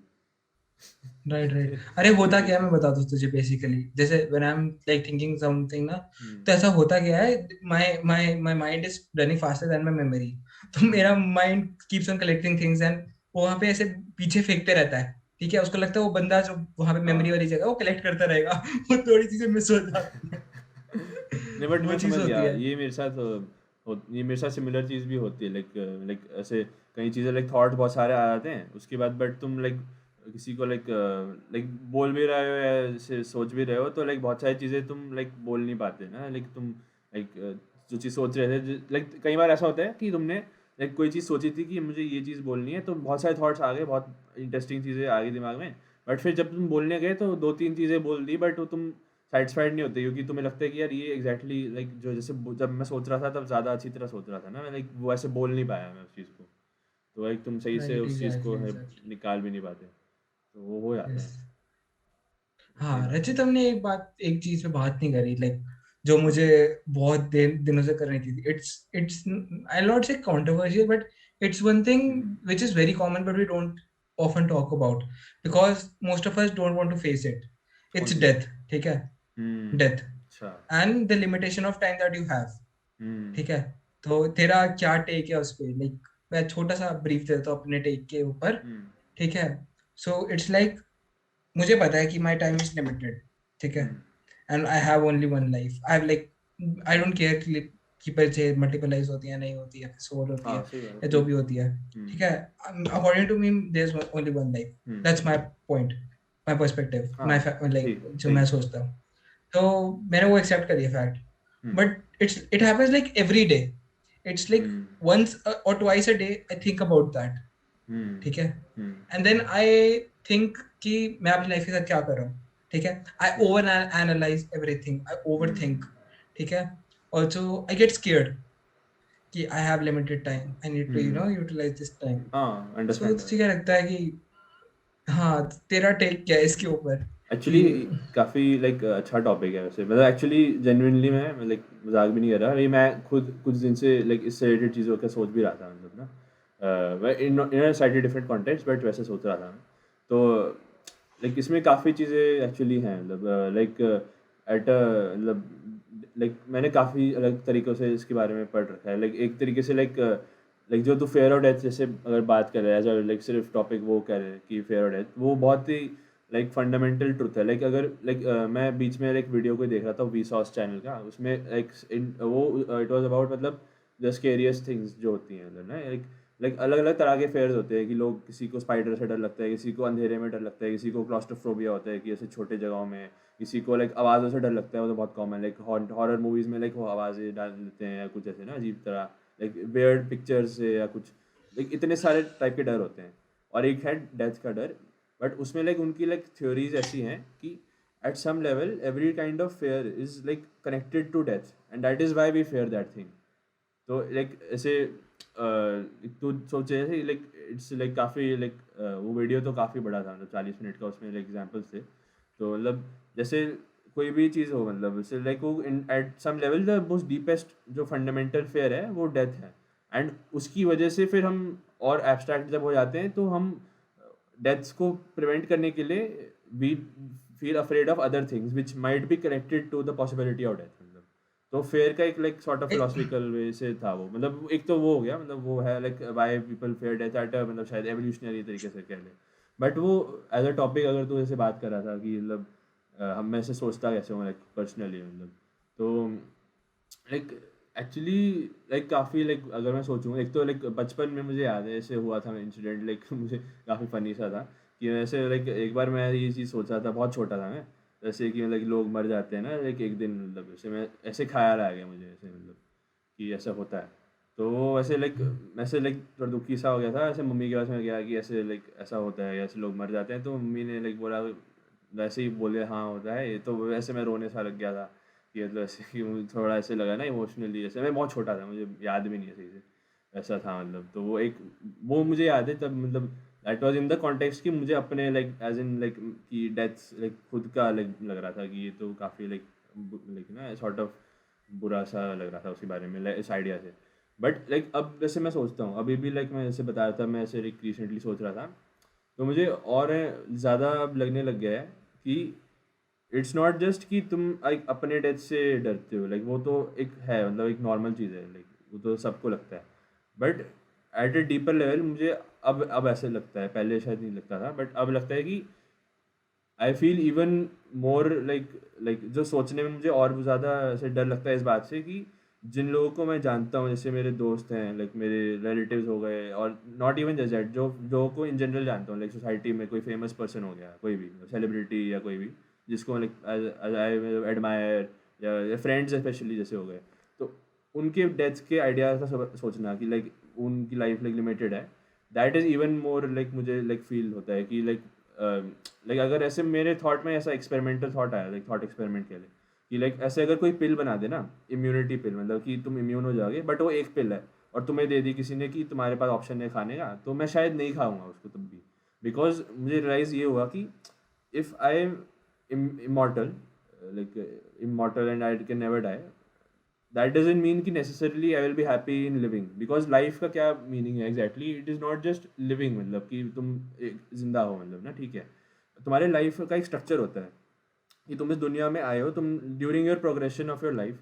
B: Right right.
A: ये
B: अरे
A: ये
B: होता
A: चीज़
B: क्या है
A: है।
B: मैं बताता हूँ तुझे, बेसिकली जैसे when I am like thinking something ना,
A: हुँ,
B: तो ऐसा होता क्या है, my mind is running faster than my memory. तो
A: हुँ,
B: मेरा mind keeps on collecting things and वो वहां पे ऐसे पीछे फेंकते रहता है, ठीक है, उसको लगता है वो बंदा जो वहां पे मेमोरी
A: हाँ।
B: वाली जगह वो कलेक्ट करता रहेगा वो थोड़ी चीजें मिस हो जाती है
A: नहीं, बट
B: वो
A: मैं
B: चीज
A: समझ
B: होती
A: गया।
B: है।
A: ये मेरे साथ सिमिलर चीज़ भी होती है। लाइक लाइक ऐसे कई चीज़ें लाइक थॉट बहुत सारे आ जाते हैं, उसके बाद बट तुम लाइक किसी को लाइक लाइक बोल भी रहे हो या ऐसे सोच भी रहे हो, तो लाइक बहुत सारी चीज़ें तुम लाइक बोल नहीं पाते ना। लाइक तुम लाइक जो चीज़ सोच रहे थे, लाइक कई बार ऐसा होता है कि तुमने लाइक कोई चीज़ सोची थी कि मुझे ये चीज़ बोलनी है, तो बहुत सारे थॉट्स आ गए, बहुत इंटरेस्टिंग चीज़ें आ गई दिमाग में। बट फिर जब तुम बोलने गए तो दो तीन चीज़ें बोल दी, बट वो तुम सैटिस्फाइड नहीं होते, क्योंकि तुम्हें लगता है कि यार ये एग्जैक्टली लाइक जो जैसे जब मैं सोच रहा था तब ज़्यादा अच्छी तरह सोच रहा था ना मैं, लाइक वो ऐसे बोल नहीं पाया मैं उस चीज़ को। तो लाइक तुम सही से
B: राइट,
A: उस चीज़ को
B: एग्जैक्टली एग्जैक्टली।
A: निकाल भी नहीं पाते, तो वो हो जाता
B: यस।
A: है। सही
B: हाँ
A: बात है।
B: रचित, हमने एक चीज पे बात नहीं करी, लाइक जो मुझे बहुत दिनों से करनी थी। It's I not say controversial, but it's one thing
A: hmm,
B: which is very common but we don't often talk about, because most of us don't want to face it.
A: कौन
B: इट्स
A: सी?
B: डेथ, ठीक है, death
A: अच्छा।
B: And the limitation of time that you have,
A: hmm,
B: ठीक है। तो तेरा क्या take है उस पे, लाइक मैं छोटा सा ब्रीफ देता हूँ अपने टेक के ऊपर,
A: हम्म,
B: ठीक है। सो इट्स लाइक मुझे पता है कि माई टाइम इज लिमिटेड, ठीक है,
A: hmm,
B: and I have only one life. I have like I don't care कि परिचय मल्टीपल लाइफ होती है नहीं होती है, सोल होती है
A: हाँ सही बात है,
B: या जो
A: ठीक
B: भी
A: है।
B: होती है,
A: हम्म,
B: ठीक है। According to me there is only one life, that's my point, my perspective,
A: हाँ
B: माय
A: ठीक
B: लाइक
A: है,
B: जो
A: सही
B: मैं
A: है।
B: सोचता हूँ। तो मैंने वो एक्सेप्ट कर लिया fact,
A: hmm,
B: but it happens like every day. It's like
A: hmm,
B: once or twice a day I think about that,
A: हम्म,
B: ठीक है।
A: Hmm,
B: and then I think कि मैं अपनी लाइफ के साथ क्या कर रहा हूँ, ठीक है। I
A: hmm,
B: over analyse everything, I over
A: hmm,
B: think, ठीक है। ऑल्सो आई गेट स्केयर्ड कि I have limited time, I need to
A: hmm,
B: utilise this time.
A: हाँ
B: सो
A: अंडरस्टैंड।
B: तुझे क्या लगता है कि हाँ तेरा टेक क्या है इसके ऊपर कि
A: एक्चुअली काफ़ी लाइक अच्छा टॉपिक है वैसे। मतलब एक्चुअली जेन्युइनली मैं लाइक मजाक भी नहीं कर रहा, ये मैं खुद कुछ दिन से लाइक इससे रिलेटेड चीज़ों का सोच भी रहा था, मतलब ना मैं in slightly different context, but वैसे सोच रहा था मैं। तो लाइक इसमें काफ़ी चीज़ें एक्चुअली हैं, मतलब लाइक एट मतलब लाइक मैंने काफ़ी अलग तरीक़ों से इसके बारे में पढ़ रखा है। लाइक एक तरीके से लाइक लाइक जो तू फेयर और डेथ जैसे अगर बात कर रहा है, एज लाइक सिर्फ टॉपिक वो कह रहे हैं कि फेयर और डेथ, वो बहुत ही लाइक फंडामेंटल ट्रुथ है। लाइक अगर लाइक मैं बीच में एक वीडियो को देख रहा था वी सॉस चैनल का, उसमें लाइक वो इट वाज अबाउट मतलब द स्केरियस्ट थिंग्स जो होती हैं, मतलब ना लाइक लाइक अलग अलग तरह के फेयर्स होते हैं कि लोग, किसी को स्पाइडर से डर लगता है, किसी को अंधेरे में डर लगता है, किसी को क्लॉस्ट्रोफोबिया होता है कि ऐसे छोटे जगहों में, किसी को लाइक आवाज़ों से डर लगता है, वो तो बहुत कॉमन। लाइक हॉरर मूवीज़ में लाइक वो आवाज़ें डाल देते हैं या कुछ ऐसे ना अजीब तरह, लाइक वियर्ड पिक्चर्स से या कुछ, लाइक इतने सारे टाइप के डर होते हैं। और एक है डेथ का डर, बट उसमें लाइक उनकी लाइक थ्योरीज ऐसी हैं कि at some level every kind of fear is like connected to death, and that is why we fear that thing. तो लाइक ऐसे तो सोचे ऐसे लाइक इट्स लाइक काफ़ी लाइक वो वीडियो तो काफ़ी बड़ा था, मतलब 40 मिनट का, उसमें लाइक एग्जाम्पल्स थे। तो मतलब जैसे कोई भी चीज़ हो, मतलब जैसे लाइक वो in at some level the most deepest जो फंडामेंटल फेयर है वो डेथ है। एंड उसकी वजह से फिर हम और एब्स्ट्रैक्ट जब हो जाते हैं, तो हम डेथ्स को प्रिवेंट करने के लिए we feel afraid of other things which might be connected to the possibility of death. मतलब तो फेयर का एक like sort of philosophical way से था वो, मतलब एक तो वो हो गया, मतलब वो है like why people fair death eight मतलब शायद एवोल्यूशनरी तरीके से कह ले। बट वो एज अ टॉपिक अगर तू जैसे बात कर रहा था कि मतलब हम मैं ऐसे सोचता कैसे हूँ लाइक पर्सनली मतलब। तो लाइक एक्चुअली लाइक काफ़ी लाइक अगर मैं सोचूँ, एक तो लाइक बचपन में मुझे याद है ऐसे हुआ था इंसिडेंट लाइक मुझे काफ़ी फ़नी सा था कि ऐसे लाइक एक बार मैं ये चीज़ सोचा था, बहुत छोटा था मैं, जैसे कि लाइक लोग मर जाते हैं ना लाइक एक दिन, मतलब ऐसे मैं ऐसे ख़्याल आ गया मुझे ऐसे मतलब कि ऐसा होता है। तो वो ऐसे लाइक थोड़ा दुखी सा हो गया था, ऐसे मम्मी के पास में गया कि ऐसे लाइक ऐसा होता है, ऐसे लोग मर जाते हैं, तो मम्मी ने लाइक बोला, वैसे ही बोले हाँ होता है ये, तो वैसे मैं रोने सा लग गया था कि मतलब ऐसे कि मुझे थोड़ा ऐसे लगा ना इमोशनली, जैसे मैं बहुत छोटा था, मुझे याद भी नहीं है सही से, ऐसा था मतलब। तो वो मुझे याद है तब, मतलब that was in the context कि मुझे अपने लाइक एज इन लाइक कि डेथ्स लाइक खुद का लाइक लग रहा था कि ये तो काफ़ी लाइक ना सॉर्ट ऑफ बुरा सा लग रहा था उसके बारे में इस आइडिया से। बट लाइक अब जैसे मैं सोचता हूँ अभी भी, लाइक मैं जैसे बता रहा था, मैं ऐसे रिसेंटली सोच रहा था, तो मुझे और ज़्यादा अब लगने लग गया है कि इट्स नॉट जस्ट कि तुम लाइक अपने डेथ से डरते हो, लाइक वो तो एक है, मतलब एक नॉर्मल चीज़ है, लाइक वो तो सबको लगता है। But at a deeper level मुझे अब ऐसे लगता है, पहले शायद नहीं लगता था, बट अब लगता है कि I feel even more like जो सोचने में मुझे और भी ज़्यादा ऐसे डर लगता है इस बात से कि जिन लोगों को मैं जानता हूँ, जैसे मेरे दोस्त हैं, लाइक मेरे रिलेटिव्स हो गए, और नॉट इवन जस्ट दैट, जो लोगों को इन जनरल जानता हूँ, लाइक सोसाइटी में कोई फेमस पर्सन हो गया, कोई भी सेलिब्रिटी या कोई भी जिसको लाइक आई एडमायर, या फ्रेंड्स स्पेशली जैसे हो गए, तो उनके डेथ के आइडिया का सोचना कि लाइक उनकी लाइफ लाइक लिमिटेड है, that is even more like मुझे लाइक फील होता है कि लाइक अगर ऐसे मेरे थॉट में ऐसा एक्सपेरिमेंटल थॉट आया, लाइक थॉट एक्सपेरिमेंट के लिए, कि लाइक ऐसे अगर कोई पिल बना दे ना, इम्यूनिटी पिल, मतलब कि तुम इम्यून हो जाओगे, बट वो एक पिल है और तुम्हें दे दी किसी ने कि तुम्हारे पास ऑप्शन है खाने का, तो मैं शायद नहीं खाऊंगा उसको तब भी, बिकॉज मुझे रियलाइज़ ये हुआ कि if I am immortal, like immortal and I can never die, that doesn't mean कि necessarily I will be happy in living, because life का क्या मीनिंग है exactly, it is not just living, मतलब कि तुम एक जिंदा हो, मतलब ना, ठीक है, तुम्हारे लाइफ का एक स्ट्रक्चर होता है कि तुम इस दुनिया में आए हो, तुम during your progression of your life,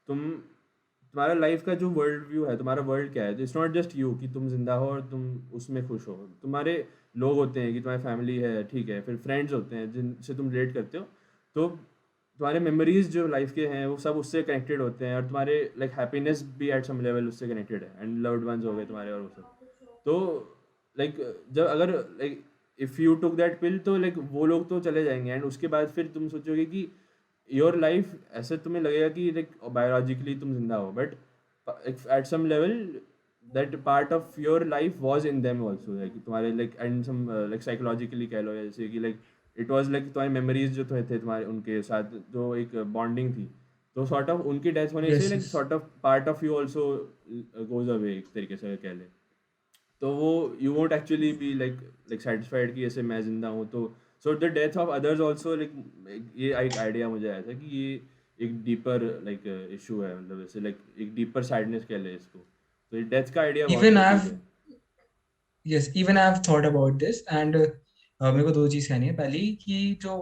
A: तुम्हारा लाइफ का जो वर्ल्ड व्यू है, तुम्हारा वर्ल्ड क्या है, इट्स नॉट जस्ट यू कि तुम जिंदा हो और तुम उसमें खुश हो, तुम्हारे लोग होते हैं कि तुम्हारी फैमिली है, ठीक है, फिर फ्रेंड्स होते हैं जिनसे तुम रिलेट करते हो, तो तुम्हारे मेमोरीज जो लाइफ के हैं वो सब उससे कनेक्टेड होते हैं, और तुम्हारे लाइक हैप्पीनेस भी एट सम लेवल उससे कनेक्टेड है, एंड लव्ड वंस हो गए तुम्हारे और वो सब। तो लाइक जब अगर like if you took that pill, तो लाइक वो लोग तो चले जाएंगे, एंड उसके बाद फिर तुम सोचोगे कि योर लाइफ, ऐसे तुम्हें लगेगा कि लाइक बायोलॉजिकली तुम जिंदा हो, but at some level that part of your life was in them also, like तुम्हारे like and some like psychologically कह लो, जैसे कि लाइक इट वाज लाइक तुम्हारी मेमोरीज जो थे तुम्हारे उनके साथ जो एक बॉन्डिंग थी, तो सॉर्ट ऑफ उनकी डेथ होने से
B: yes,
A: like
B: yes.
A: Sort of part of you also goes away, एक तरीके से कह ले, तो वो you won't actually be like satisfied कि ऐसे मैं जिंदा हूँ, तो so the death of others also like ये एक आइडिया मुझे आया था कि ये एक डीपर लाइक इशू है, मतलब ऐसे लाइक एक डीपर सैडनेस कह ले इसको, तो ये डेथ का आइडिया बहुत
B: इवन आई
A: अजीब
B: हैव
A: है।
B: Yes, even I have thought about this and मेरे को दो चीज कहनी है। पहली कि जो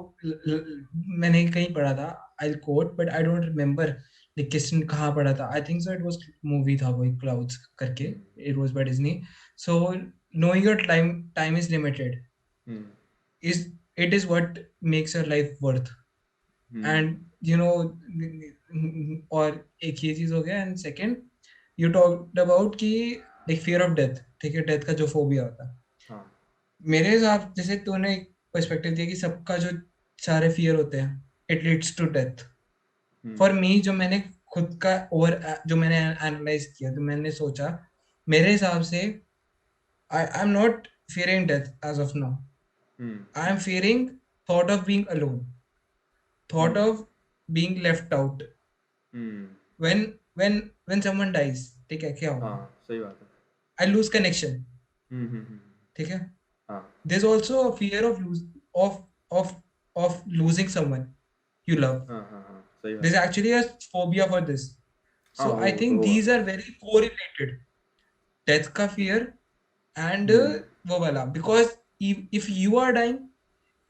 B: मैंने कहीं पढ़ा था, I quote but I don't remember like किस कहाँ पढ़ा था। आई think so it was movie था वो, क्लाउड्स करके, it was by Disney. So knowing your time is limited
A: hmm.
B: is it is what makes your life worth
A: hmm.
B: and you know। और एक ये चीज हो गया and second you talked about कि लाइक फियर ऑफ डेथ, ठीक है, death का जो फोबिया होता है।
A: हाँ।
B: मेरे हिसाब जैसे तूने एक पर्सपेक्टिव दिया कि सबका जो सारे फियर होते हैं it leads to death.
A: Hmm.
B: For me जो मैंने खुद का ओवर जो मैंने एनालाइज किया, तो मैंने सोचा मेरे हिसाब से I am not fearing death as of now.
A: Hmm.
B: I am fearing thought of being alone, thought
A: hmm.
B: of being left out
A: hmm.
B: when someone dies। ठीक है, क्या
A: हाँ,
B: होगा?
A: सही बात है।
B: I lose connection।
A: हम्म।
B: ठीक है।
A: हाँ।
B: there's also a fear of of of of losing someone you love।
A: हाँ। हाँ। हाँ, सही
B: there's
A: बात है।
B: actually a phobia for this।
A: हाँ,
B: so
A: हो
B: I
A: तो
B: think
A: होगा।
B: these are very correlated, death का fear and
A: हम्म।
B: वो वाला, because if you are dying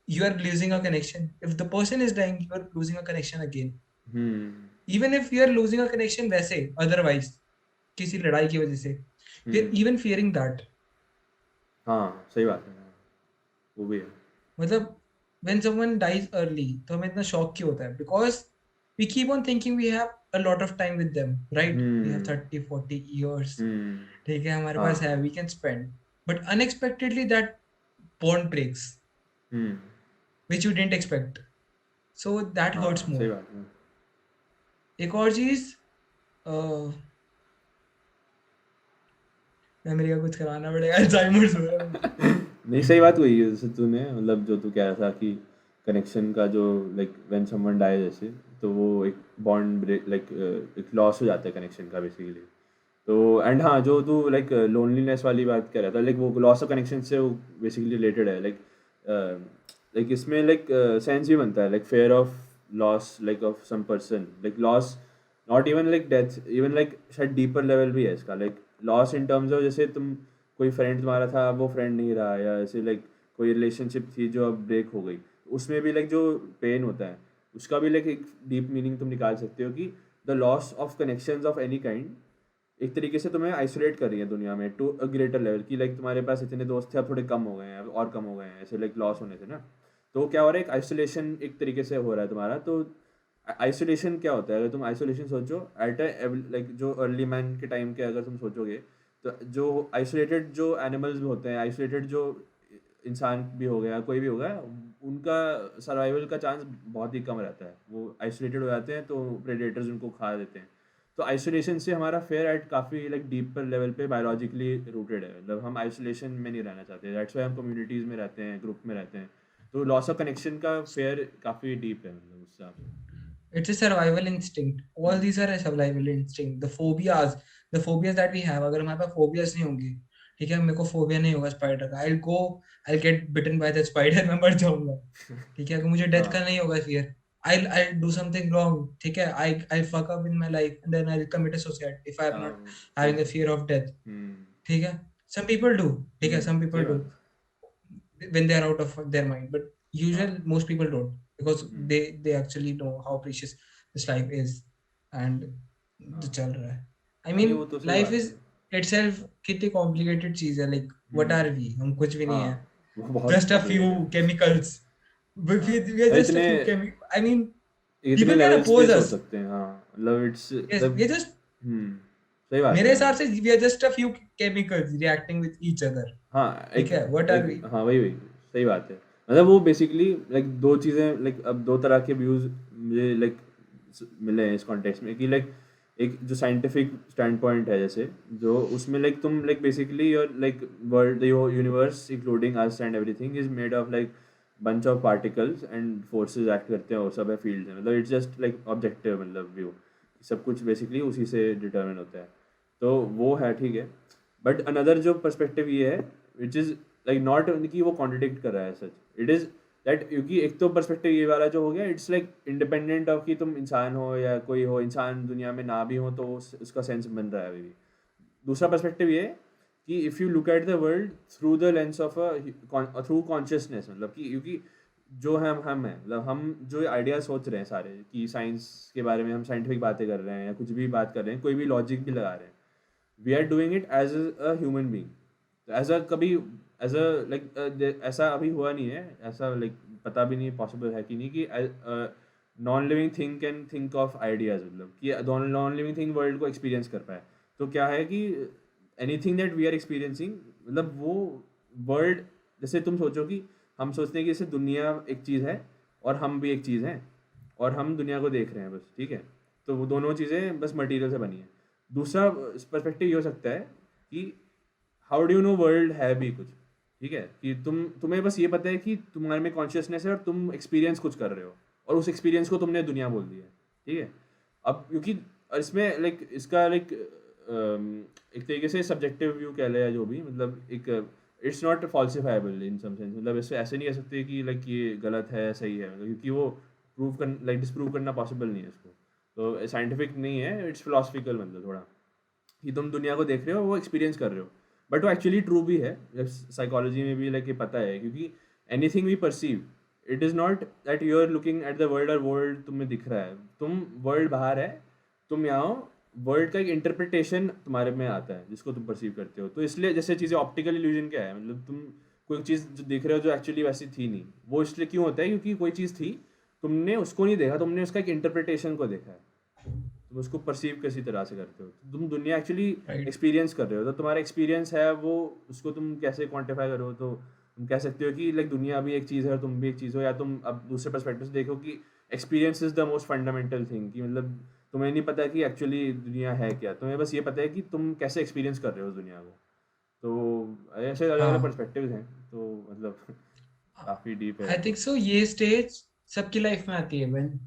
B: you are losing a connection, if the person is dying you are losing a connection again,
A: hmm.
B: even if you are losing a connection वैसे otherwise किसी लड़ाई की वजह से, फिर
A: हम्म।
B: Even fearing that,
A: हाँ, सही बात है। वो भी है।
B: मतलब when someone dies early तो हमें इतना शॉक क्यों होता है? Because we keep on thinking we have a lot of time with them, right? We have
A: hmm
B: 30-40 years.
A: हम्म
B: ठीक है, हमारे पास है,
A: हाँ
B: we can spend. But unexpectedly that bond breaks,
A: hmm
B: which you didn't expect. So that hurts
A: हाँ
B: more.
A: सही बात है।
B: एक और चीज़, मेमोरी का कुछ कराना पड़ेगा, अल्जाइमर्स हो रहा है मुझे।
A: नहीं सही बात वही है जैसे तूने मतलब जो तू कह रहा था कि कनेक्शन का जो लाइक व्हेन समवन डाई जैसे तो वो एक बॉन्ड ब्रेक लाइक एक लॉस हो जाता है कनेक्शन का बेसिकली। तो एंड हाँ जो तू लाइक लोनलीनेस वाली बात कर रहा था लाइक वो लॉस ऑफ कनेक्शन से वो बेसिकली रिलेटेड है लाइक लाइक इसमें लाइक सेंस भी बनता है like fear of loss like of some person like loss not even like death even like शायद डीपर लेवल भी है इसका like loss in terms of जैसे तुम कोई फ्रेंड तुम्हारा था वो फ्रेंड नहीं रहा या ऐसे लाइक कोई रिलेशनशिप थी जो अब ब्रेक हो गई उसमें भी लाइक जो पेन होता है उसका भी लाइक एक डीप मीनिंग तुम निकाल सकते हो कि the loss of connections of any kind एक तरीके से तुम्हें आइसोलेट कर रही है दुनिया में टू अ ग्रेटर लेवल की लाइक तुम्हारे पास इतने दोस्त थे अब थोड़े कम हो गए हैं और कम हो गए हैं ऐसे लाइक लॉस होने से ना। तो क्या हो रहा है एक आइसोलेशन एक तरीके से हो रहा है तुम्हारा। तो आइसोलेशन क्या होता है अगर तुम आइसोलेशन सोचो एट लाइक जो अर्ली मैन के टाइम के अगर तुम सोचोगे तो जो आइसोलेटेड जो एनिमल्स भी होते हैं आइसोलेटेड जो इंसान भी हो गया कोई भी हो गया उनका सर्वाइवल का चांस बहुत ही कम रहता है। वो आइसोलेटेड हो जाते हैं तो प्रेडेटर्स उनको खा देते हैं। तो आइसोलेशन से हमारा फेयर एट काफ़ी लाइक डीपर लेवल पे बायोलॉजिकली रूटेड है मतलब हम आइसोलेशन में नहीं रहना चाहते दैट्स वाई हम कम्युनिटीज़ में रहते हैं ग्रुप में रहते हैं। तो लॉस ऑफ कनेक्शन का फेयर काफ़ी डीप है मतलब उस हिसाब से।
B: It's a survival instinct. All these are a survival instinct. The phobias that we have. अगर हमारे पास phobias नहीं होंगे, ठीक है, मेरे को phobia नहीं होगा spider का, I'll get bitten by the spider, मैं मर जाऊंगा, ठीक है, अगर मुझे death का
A: हाँ
B: नहीं होगा fear, I'll do something wrong, ठीक है, I'll fuck up in my life and then I'll commit a suicide if I'm not having the fear of death,
A: हम्म
B: ठीक है, some people do, ठीक है, some
A: सही
B: people do
A: बात
B: when they are out of their mind, but
A: हाँ
B: usually most people don't because
A: hmm
B: they actually know how precious this life is and जो
A: हाँ
B: चल रहा है। I
A: नहीं
B: mean
A: वो तो सही
B: life
A: बात
B: is
A: है।
B: itself कितनी complicated चीज है, like what
A: hmm
B: are we, हम कुछ भी नहीं
A: हाँ
B: है,
A: वो बहुत
B: just a few
A: complicated.
B: chemicals,
A: हाँ
B: we are
A: और
B: just a
A: इतने
B: few chemical, I mean
A: इतने
B: people can
A: लेवल्स पे
B: oppose
A: सोच
B: us,
A: सकते हैं हाँ मतलब इट्स
B: yes
A: मतलब
B: we are just,
A: सही बात
B: मेरे
A: है
B: हिसाब
A: मतलब।
B: से we are just a few chemicals reacting with each other,
A: हाँ
B: ठीक है, what are
A: एक
B: we,
A: हाँ वही वही सही बात है। मतलब वो बेसिकली लाइक दो चीज़ें लाइक अब दो तरह के व्यूज़ मुझे लाइक मिले हैं इस कॉन्टेक्स्ट में कि लाइक एक जो साइंटिफिक स्टैंड पॉइंट है जैसे जो उसमें लाइक तुम like basically your like world universe including us and everything is made of like bunch of particles and forces act करते हैं और सब है फील्ड है मतलब इट्स जस्ट लाइक ऑब्जेक्टिव मतलब व्यू सब कुछ बेसिकली उसी से डिटर्मिन होता है। तो वो है ठीक है। बट अनदर जो पर्सपेक्टिव ये है विच इज़ लाइक नॉट कि वो कॉन्ट्रडिक्ट कर रहा है सच इट इज़ दैट क्योंकि एक तो पर्सपेक्टिव ये वाला जो हो गया इट्स लाइक इंडिपेंडेंट ऑफ कि तुम इंसान हो या कोई हो इंसान दुनिया में ना भी हो तो उसका सेंस बन रहा है अभी भी। दूसरा पर्सपेक्टिव ये है कि if you look at the world through the lens of through consciousness मतलब कि क्योंकि जो हम हैं मतलब हम जो आइडिया सोच रहे हैं सारे कि साइंस के बारे में हम साइंटिफिक बातें कर रहे हैं या कुछ भी बात कर रहे हैं कोई भी लॉजिक भी लगा रहे हैं we are doing it as a human being as a कभी एज अ लाइक ऐसा अभी हुआ नहीं है ऐसा लाइक पता भी नहीं पॉसिबल है कि नहीं कि non living thing can think of ideas मतलब कि नॉन लिविंग थिंग वर्ल्ड को एक्सपीरियंस कर पाए। तो क्या है कि anything that we are experiencing मतलब वो वर्ल्ड जैसे तुम सोचो कि हम सोचते हैं कि जैसे दुनिया एक चीज़ है और हम भी एक चीज़ हैं और हम दुनिया को देख रहे हैं बस ठीक है। तो वो दोनों चीज़ें बस मटेरियल से बनी है। दूसरा पर्सपेक्टिव ये हो सकता है कि how do you know world है भी कुछ ठीक है कि तुम्हें बस ये पता है कि तुम्हारे में कॉन्शियसनेस है और तुम एक्सपीरियंस कुछ कर रहे हो और उस एक्सपीरियंस को तुमने दुनिया बोल दिया है ठीक है। अब क्योंकि इसमें लाइक इसका लाइक एक तरीके से सब्जेक्टिव व्यू कह ले या जो भी मतलब एक it's not falsifiable in some sense मतलब इससे ऐसे नहीं कह सकते कि लाइक ये गलत है सही है मतलब क्योंकि वो प्रूव कर लाइक डिसप्रूव करना पॉसिबल नहीं है इसको। तो साइंटिफिक नहीं है इट्स फिलोसफिकल मतलब थोड़ा कि तुम दुनिया को देख रहे हो वो एक्सपीरियंस कर रहे हो बट वो एक्चुअली ट्रू भी है साइकोलॉजी में भी लाइक ये पता है क्योंकि anything we perceive it is not that you are looking at the world और वर्ल्ड तुम्हें दिख रहा है तुम वर्ल्ड बाहर है तुम यहाँ वर्ल्ड का एक इंटरप्रिटेशन तुम्हारे में आता है जिसको तुम परसीव करते हो। तो इसलिए जैसे चीज़ें ऑप्टिकल इल्यूजन क्या है मतलब तुम कोई चीज़ जो देख रहे हो जो एक्चुअली वैसी थी नहीं। वो इसलिए क्यों होता है, क्योंकि कोई चीज़ थी, तुमने उसको नहीं देखा, तुमने उसका एक इंटरप्रिटेशन को देखा है। तुम उसको परसीव किसी तरह से करते हो, तुम दुनिया एक्चुअली
B: राइट।
A: एक्सपीरियंस कर रहे हो, तो तुम्हारा एक्सपीरियंस है वो, उसको तुम कैसे क्वांटिफाई करो, तो तुम कह सकते हो कि लाइक दुनिया भी एक चीज़ है और तुम भी एक चीज़ हो, या तुम अब दूसरे पर्सपेक्टिव से देखो कि experience is the most fundamental thing, कि मतलब तुम्हें नहीं पता कि एक्चुअली दुनिया है क्या, तुम्हें बस ये पता है कि तुम कैसे एक्सपीरियंस कर रहे हो उस दुनिया को। तो ऐसे अलग अलग
B: हाँ,
A: पर्सपेक्टिव्स हैं, तो मतलब काफ़ी डीप है
B: आई
A: तो।
B: थिंक सो ये स्टेज सबकी लाइफ में आती है when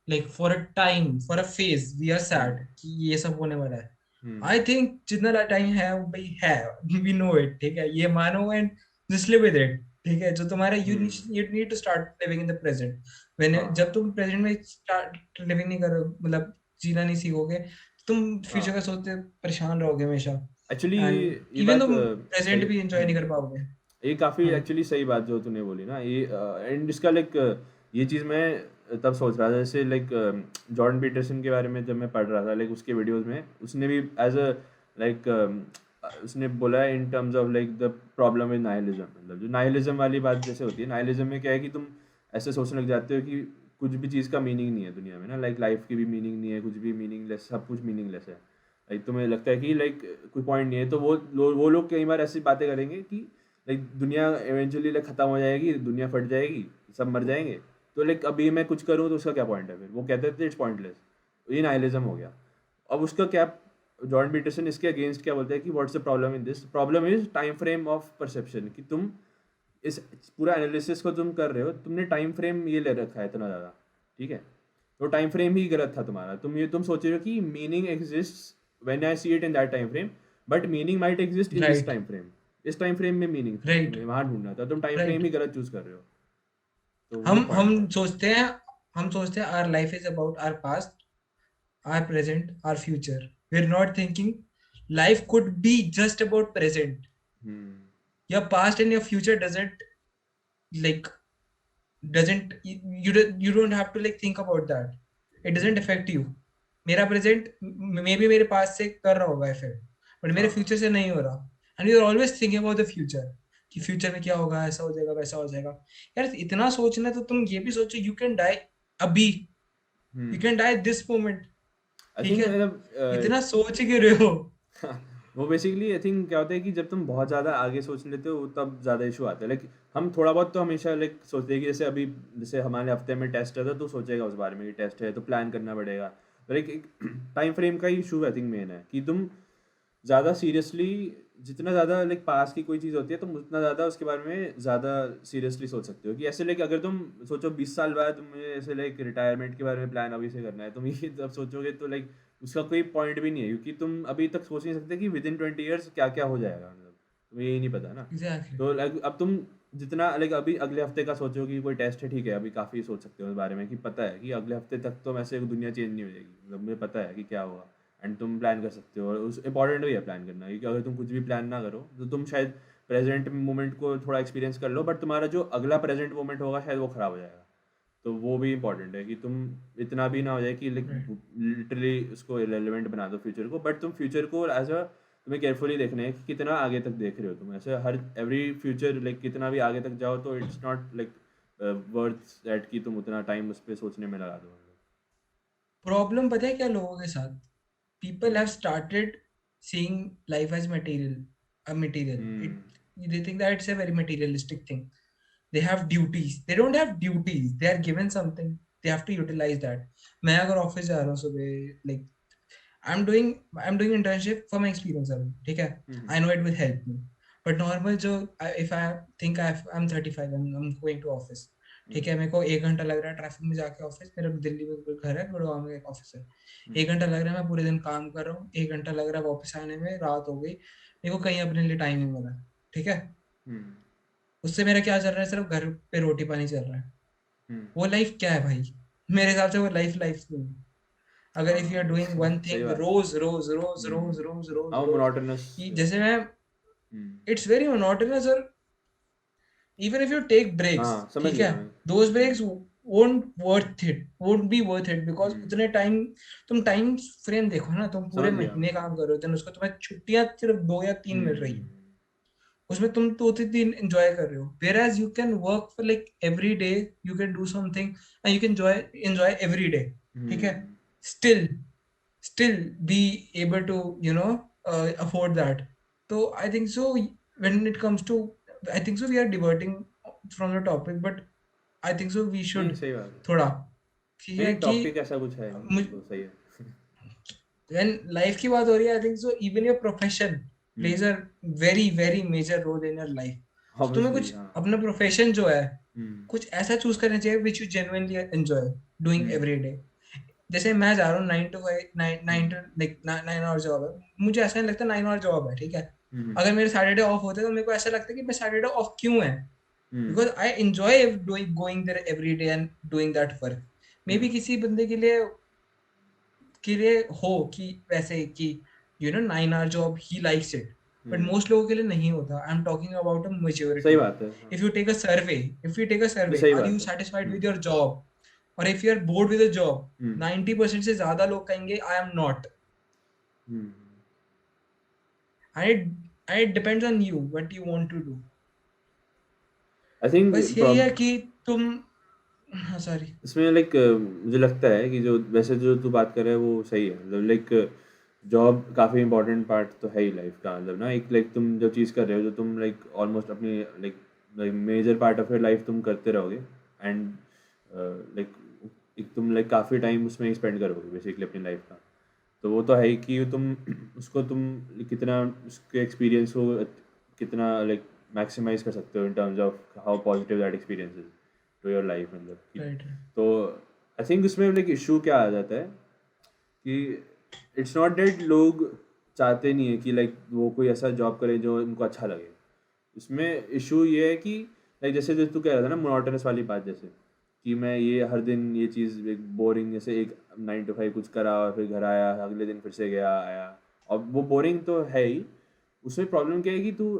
B: like for a time, for a phase we are
A: hmm.
B: Sad कि ये सब होने वाला है।
A: हम्म।
B: आई थिंक जितना टाइम है वो भाई है, वी नो इट, ठीक है, ये मानो and just live with it, ठीक है। जो तुम्हारा you
A: hmm.
B: Need to start living in the present. When
A: हाँ।
B: जब तुम प्रेजेंट में स्टार्ट लिविंग नहीं करो, मतलब जीना नहीं सीखोगे, तुम फ्यूचर का
A: हाँ,
B: सोचते परेशान रहोगे हमेशा,
A: एक्चुअली
B: एंड
A: ये
B: इवन
A: बात
B: तुम
A: सही।
B: प्रेजेंट भी एंजॉय नहीं कर पाओगे।
A: ये काफ़ी
B: हाँ।
A: एक्चुअली सही बात जो तूने बोली ना, ये एंड इसका लाइक ये चीज़ मैं तब सोच रहा था, जैसे लाइक जॉर्डन पीटरसन के बारे में जब मैं पढ़ रहा था, लाइक उसके वीडियोस में उसने भी एज अ लाइक उसने बोला है इन terms of like the problem with nihilism, मतलब जो नाइलिज्म वाली बात जैसे होती है, नाइलिज्म में क्या है कि तुम ऐसे सोचने लग जाते हो कि कुछ भी चीज़ का मीनिंग नहीं है दुनिया में ना, लाइक लाइफ की भी मीनिंग नहीं है, कुछ भी मीनिंगलेस, सब कुछ मीनिंगलेस है। लाइक तुम्हें लगता है कि लाइक कोई पॉइंट नहीं है, तो वो लोग कई बार ऐसी बातें करेंगे कि लाइक दुनिया एवेंचुअली लाइक ख़त्म हो जाएगी, दुनिया फट जाएगी, सब मर जाएंगे, तो लाइक अभी मैं कुछ करूँ तो उसका क्या पॉइंट है, फिर वो कहते थे इट्स पॉइंटलेस। ये नाइलिज्म हो गया। अब उसका क्या, जॉर्डन पीटरसन इसके अगेंस्ट क्या बोलते हैं कि what's the problem in this, problem is time frame of perception, कि तुम इस पूरा एनालिसिस को तुम कर रहे हो, तुमने टाइम फ्रेम ये ले रखा है इतना ज़्यादा, ठीक है, तो टाइम फ्रेम ही गलत था तुम्हारा। तुम सोच रहे हो कि meaning exist when I see it in that time frame, but meaning might exist in this
B: right.
A: Time frame. इस टाइम फ्रेम में मीनिंग था,
B: राइट।
A: तुम्हें वहां ढूंढना था, तुम टाइम फ्रेम
B: राइट।
A: ही गलत चूज कर रहे हो, तो वो पॉइंट
B: हम
A: था।
B: सोचते हैं, our life is about our past, our present, our future. We are not thinking life could be just about present.
A: Hmm.
B: Your past and your future doesn't like doesn't you don't have to like think about that. It doesn't
A: hmm.
B: affect you. मेरा present may be मेरे पास से कर रहा होगा effect, but मेरे
A: हाँ।
B: Future से नहीं हो रहा। And you are always thinking about the future कि फ्यूचर में क्या होगा, ऐसा हो जाएगा, वैसा हो जाएगा। यार इतना सोचना है तो तुम ये भी सोचो, यू कैन डाई अभी, you
A: hmm.
B: Can die this moment,
A: I
B: ठीक
A: थिंक
B: है।
A: मतलब
B: इतना सोच क्यों रहे हो?
A: वो बेसिकली आई थिंक क्या होता है कि जब तुम बहुत ज़्यादा आगे सोच लेते हो तब ज़्यादा इशू आता है, लाइक हम थोड़ा बहुत तो हमेशा लाइक सोचते हैं कि जैसे अभी, जैसे हमारे हफ्ते में टेस्ट है तो सोचेगा उस बारे में कि टेस्ट है तो प्लान करना पड़ेगा, लाइक एक टाइम फ्रेम का ही इशू आई थिंक मेन है कि तुम ज़्यादा सीरियसली, जितना ज़्यादा लाइक पास की कोई चीज़ होती है तुम उतना ज़्यादा उसके बारे में ज़्यादा सीरियसली सोच सकते हो, कि ऐसे लाइक अगर तुम सोचो 20 साल बाद मुझे ऐसे लाइक रिटायरमेंट के बारे में प्लान अभी से करना है, तुम ये जब सोचोगे तो लाइक उसका कोई पॉइंट भी नहीं है, क्योंकि तुम अभी तक सोच नहीं सकते कि विद इन 20 ईयर्स क्या क्या हो जाएगा, मतलब तुम्हें यही नहीं पता ना।
B: एग्जैक्टली।
A: तो लाइक अब तुम जितना लाइक अभी अगले हफ्ते का सोचो कि कोई टेस्ट है, ठीक है, अभी काफ़ी सोच सकते हो उस बारे में कि पता है कि अगले हफ्ते तक तो वैसे दुनिया चेंज नहीं हो जाएगी, मतलब मुझे पता है कि क्या होगा, एंड तुम प्लान कर सकते हो, और उस इंपॉर्टेंट भी है प्लान करना, क्योंकि अगर तुम कुछ भी प्लान ना करो तो तुम शायद प्रेजेंट मोमेंट को थोड़ा एक्सपीरियंस कर लो, बट तुम्हारा जो अगला प्रेजेंट मोमेंट होगा शायद वो ख़राब हो जाएगा। तो वो भी इंपॉर्टेंट है कि तुम इतना भी ना हो जाए कि लाइक लिटरली उसको इरेलीवेंट बना दो फ्यूचर को, बट तुम फ्यूचर को एज अ तुम्हें केयरफुली देखना है कि कितना आगे तक देख रहे हो तुम, ऐसे हर एवरी फ्यूचर लाइक कितना भी आगे तक जाओ तो it's not like worth that कि तुम उतना टाइम उस पर सोचने में लगा दो।
B: प्रॉब्लम पता है क्या लोगों के साथ? people
A: hmm.
B: have started seeing life as material, a material.
A: Hmm.
B: They think that it's a very materialistic thing. They have duties. They don't have duties. They are given something. They have to utilize that. मैं अगर office जा रहा हूँ सुबह, like I'm doing internship for my experience अभी, ठीक है?
A: हम्म।
B: I know it will help me. But normal जो if I think I'm 35, I'm going to office. ठीक है, मेरे को 1 घंटा लग रहा है ट्रैफिक में जाके ऑफिस, मेरा दिल्ली में कोई घर है, गुड़गांव में एक ऑफिस है।
A: हम्म।
B: 1 घंटा लग रहा है, मैं पूरे दिन काम कर रहा हूँ, 1 घंटा लग रहा है वापस आने में, रात हो गई, मेरे को कहीं अपने लिए टाइम नहीं मिला, ठीक है।
A: हम्म।
B: उससे मेरा क्या चल रहा है? सिर्फ घर पे रोटी पानी चल रहा है।
A: हम्म।
B: वो लाइफ क्या है भाई? मेरे हिसाब से वो लाइफ नहीं है। अगर इफ यू आर
A: हाँ
B: डूइंग वन
A: सही
B: थिंग
A: बात है।
B: रोज रोज रोज रोज
A: हम्म।
B: रोज
A: हाँ
B: रोज रोज,
A: मोनोटोनस।
B: कि जैसे मैं,
A: हम्म।
B: It's very monotonous. और even if you take breaks,
A: हाँ समझ
B: ठीक है,
A: गया मैं।
B: Those
A: hmm.
B: Breaks won't be worth it because
A: hmm.
B: उतने टाइम, तुम टाइम फ्रेम देखो ना, तुम पूरे
A: समझ गया मैं।
B: महीने काम कर रहे हो, then उसको तुम्हें छुट्टियां सिर्फ 2 या 3 मिल रही है।
A: हम्म।
B: उसमें तुम 2 3 दिन एंजॉय कर रहे हो, whereas you can work for like every day, you can do something and you can enjoy every day, ठीक है,
A: hmm.
B: Still still be able to, you know, afford that. So I think so when it comes to, I think so we are diverting from the topic, but I think so we
A: नहीं
B: should
A: सही बात है।
B: थोड़ा, ठीक है
A: नहीं
B: कि
A: topic ऐसा कुछ है नहीं,
B: मुझ
A: तो सही है।
B: when लाइफ की बात हो रही है, I think so even your profession plays a
A: hmm.
B: Very very major role in your life. तो तुम्हें
A: ऑब्वियसली
B: कुछ
A: हाँ।
B: अपना प्रोफेशन जो है
A: हम्म।
B: कुछ ऐसा चूज करना चाहिए which you genuinely enjoy doing
A: hmm.
B: Every day. जैसे मैं जा रहा हूँ 9 to 5, nine nine
A: hmm.
B: To like 9 hour job है, मुझे ऐसा नहीं लगता 9 आवर जॉब है, ठीक है।
A: हम्म।
B: अगर मेरे सैटरडे ऑफ होते तो मेरे को ऐसा लगता है कि मैं सैटरडे ऑफ क्यों है,
A: hmm.
B: Because I enjoy doing going there every day and doing that work. Maybe
A: hmm.
B: किसी बंदे के लिए हो कि वैसे कि 9 आवर जॉब ही likes it, but
A: hmm.
B: Most लोगों के लिए नहीं होता। I am talking about a
A: सही
B: मेजोरिटी।
A: बात है हाँ।
B: इफ यू टेक अ
A: नहीं
B: सर्वे,
A: सही
B: आर
A: बात
B: यू
A: है।
B: Satisfied
A: hmm.
B: With your job, और if you are bored with a job,
A: hmm.
B: 90% से ज्यादा लोग कहेंगे I am not.
A: Hmm.
B: And it depends on you what you want to do.
A: I think
B: बस यही है कि तुम, हाँ सॉरी।
A: इसमें लाइक मुझे लगता है कि जो वैसे जो तू बात कर रहा है वो सही है, मतलब लाइक जॉब काफ़ी इंपॉर्टेंट पार्ट तो है ही लाइफ का, मतलब ना एक लाइक तुम जो चीज़ कर रहे हो, जो तुम लाइक ऑलमोस्ट अपनी like like major part of your life तुम करते रहोगे, एंड लाइक एक तुम लाइक काफ़ी टाइम उसमें ही स्पेंड करोगे बेसिकली अपनी लाइफ का। तो वो तो है ही कि तुम उसको तुम कितना उसके एक्सपीरियंस को कितना लाइक मैक्सिमाइज कर सकते हो in terms of how positive that experience is to your life, मतलब
B: राइट।
A: तो आई थिंक उसमें लाइक इशू क्या आ जाता है कि इट्स नॉट दैट लोग चाहते नहीं है कि लाइक वो कोई ऐसा जॉब करे जो उनको अच्छा लगे। इसमें इशू ये है कि लाइक जैसे जो तू कह रहा था ना मोनोटोनस वाली बात, जैसे कि मैं ये हर दिन ये चीज़ एक बोरिंग, जैसे एक 9 to 5 कुछ करा और फिर घर आया, अगले दिन फिर से गया आया, और वो बोरिंग तो है ही। उसमें प्रॉब्लम क्या है कि तू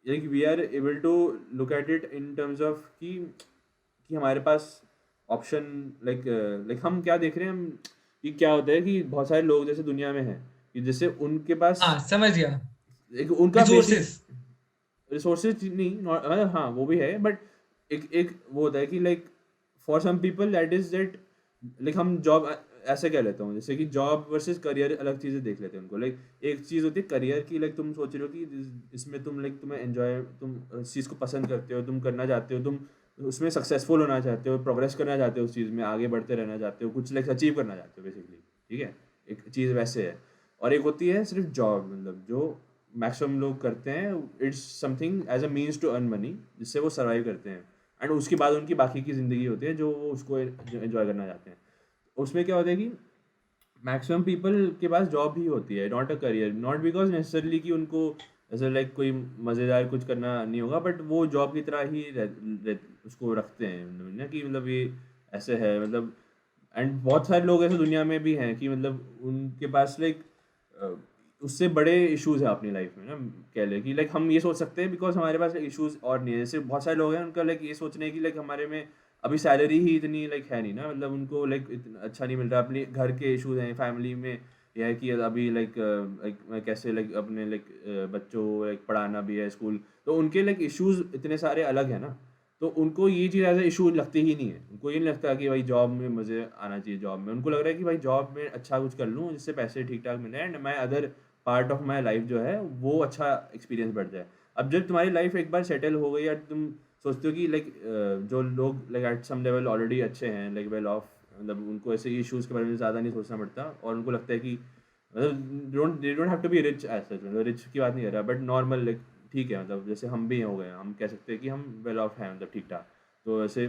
A: like we are able to look at it in terms of कि हमारे पास ऑप्शन लाइक लाइक हम क्या देख रहे हैं हम, कि क्या होता है कि बहुत सारे लोग जैसे दुनिया में हैं कि जैसे उनके पास
B: हाँ समझ गया।
A: एक उनका बेसिक
B: रिसोर्सेस।
A: रिसोर्सेज नहीं हाँ वो भी है, बट एक एक वो होता है कि like for some people that is that like हम जॉब ऐसे कह लेता हूँ, जैसे कि जॉब वर्सेस करियर अलग चीज़ें देख लेते हैं उनको। लाइक एक चीज़ होती है करियर की, लाइक तुम सोच रहे हो कि इसमें तुम लाइक तुम्हें एंजॉय, तुम इस चीज़ को पसंद करते हो, तुम करना चाहते हो, तुम उसमें सक्सेसफुल होना चाहते हो, प्रोग्रेस करना चाहते हो, उस चीज़ में आगे बढ़ते रहना चाहते हो, कुछ लाइक अचीव करना चाहते हो बेसिकली, ठीक है। एक चीज़ वैसे है, और एक होती है सिर्फ जॉब, मतलब जो मैक्सिमम लोग करते हैं, it's something as a means to earn money, जिससे वो सर्वाइव करते हैं, एंड उसके बाद उनकी बाकी की ज़िंदगी होती है जो वो उसको एंजॉय करना चाहते हैं। उसमें क्या होता है कि मैक्सिमम पीपल के पास जॉब ही होती है, not a career, not because necessarily कि उनको ऐसा लाइक कोई मज़ेदार कुछ करना नहीं होगा, बट वो जॉब की तरह ही उसको रखते हैं, मतलब ना कि मतलब ये ऐसे है, मतलब एंड बहुत सारे लोग ऐसे दुनिया में भी हैं कि मतलब उनके पास लाइक उससे बड़े इश्यूज हैं अपनी लाइफ में ना, कह ले कि लाइक हम ये सोच सकते हैं बिकॉज हमारे पास इश्यूज और नहीं है। जैसे बहुत सारे लोग हैं उनका लाइक ये सोचने की लाइक हमारे में अभी सैलरी ही इतनी लाइक है नहीं ना, मतलब उनको लाइक इतना अच्छा नहीं मिल रहा, अपने घर के इश्यूज हैं, फैमिली में यह है कि अभी लाइक मैं कैसे लाइक अपने लाइक बच्चों को लाइक पढ़ाना भी है स्कूल, तो उनके लाइक इश्यूज इतने सारे अलग है ना, तो उनको ये चीज़ एज ए इशू लगती ही नहीं है। उनको ये नहीं लगता कि भाई जॉब में मज़े आना चाहिए, जॉब में उनको लग रहा है कि भाई जॉब में अच्छा कुछ कर लूँ जिससे पैसे ठीक ठाक मिले एंड मैं other part of my life जो है वो अच्छा एक्सपीरियंस बढ़ जाए। अब जब तुम्हारी लाइफ एक बार सेटल हो गई या तुम सोचते हो कि लाइक जो लोग like at some level already अच्छे हैं, लाइक वेल ऑफ, मतलब उनको ऐसे इश्यूज़ के बारे में ज़्यादा नहीं सोचना पड़ता, और उनको लगता है कि मतलब they don't have to be rich as such, मतलब रिच की बात नहीं कर रहा, बट नॉर्मल लाइक ठीक है, मतलब जैसे हम भी हो गए हैं, हम कह सकते हैं कि हम वेल ऑफ हैं, मतलब ठीक ठाक। तो ऐसे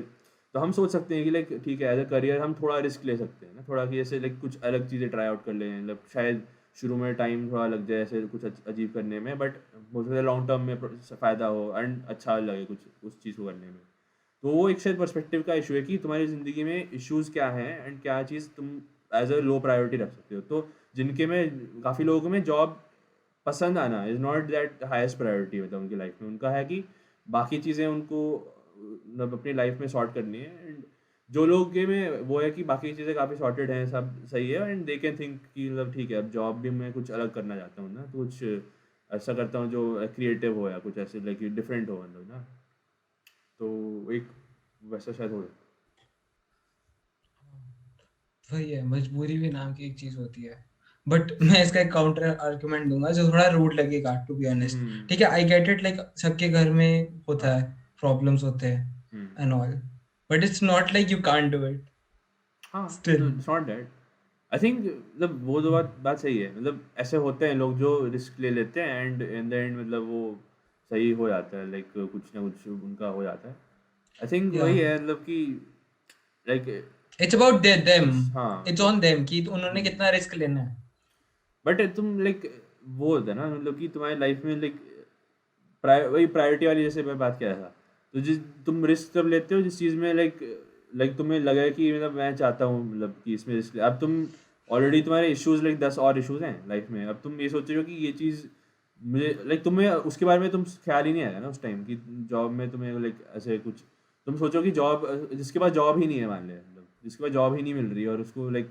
A: तो हम सोच सकते हैं कि लाइक ठीक है, एज अ करियर हम थोड़ा रिस्क ले सकते हैं ना, थोड़ा कि ऐसे लाइक कुछ अलग चीज़ें ट्राई आउट कर लें, मतलब शायद शुरू में टाइम थोड़ा लग जाए ऐसे कुछ अचीव करने में, बट हो सकता है लॉन्ग टर्म में फ़ायदा हो एंड अच्छा लगे कुछ उस चीज़ को करने में। तो वो एक शायद पर्सपेक्टिव का इशू है कि तुम्हारी ज़िंदगी में इश्यूज़ क्या हैं एंड क्या चीज़ तुम एज अ लो प्रायोरिटी रख सकते हो। तो जिनके में काफ़ी लोगों में जॉब पसंद आना is not that highest priority, मतलब उनकी लाइफ में उनका है कि बाकी चीज़ें उनको मतलब अपनी लाइफ में सॉर्ट करनी है, एंड जो लोग के में वो है कि बाकी चीज़ें काफ़ी सॉर्टेड हैं, सब सही है, एंड दे कैन थिंक कि मतलब ठीक है अब जॉब भी मैं कुछ अलग करना चाहता हूँ ना, तो कुछ ऐसा करता हूँ जो क्रिएटिव हो या कुछ ऐसे लाइक डिफरेंट हो मतलब ना, तो एक वैसा शायद हो।
B: वही है, मजबूरी भी नाम की एक चीज होती है। बट मैं इसका एक काउंटर आर्गुमेंट दूंगा जो थोड़ा रूड लगेगा, टू बी ऑनेस्ट।
A: हम्म।
B: ठीक है, आई गेट इट, लाइक सबके घर में होता
A: हाँ।
B: है, प्रॉब्लम्स होते हैं
A: hmm.
B: And all, but it's not like you can't do it
A: हाँ,
B: still.
A: It's not that. I think मतलब वो तो बात बात सही है, मतलब ऐसे होते हैं लोग जो रिस्क ले लेते हैं एंड इन द एंड मतलब वो सही हो जाता है, लाइक कुछ ना कुछ उनका हो जाता है। आई थिंक
B: या
A: वही है मतलब कि लाइक
B: इट्स अबाउट देम,
A: हाँ
B: इट्स
A: मतलब
B: ऑन देम कि उन्होंने कितना रिस्क लेना है।
A: बट तुम लाइक वो होता है ना मतलब कि तुम्हारी लाइफ में लाइक वही प्रायोरिटी वाली जैसे मैं बात किया था, तो जिस तुम रिस्क तब लेते हो जिस चीज़ में लाइक लाइक तुम्हें लगे कि मतलब मैं चाहता हूँ मतलब कि इसमें रिस्क, अब तुम ऑलरेडी तुम्हारे इश्यूज लाइक 10 और इश्यूज हैं लाइफ में, अब तुम ये सोच रहे हो कि ये चीज़ मुझे लाइक तुम्हें उसके बारे में तुम ख्याल ही नहीं आएगा ना उस टाइम कि जॉब में तुम्हें लाइक ऐसे कुछ तुम सोचो कि जॉब जिसके पास जॉब ही नहीं है मान ले, मतलब जिसके पास जॉब ही नहीं मिल रही है और उसको लाइक,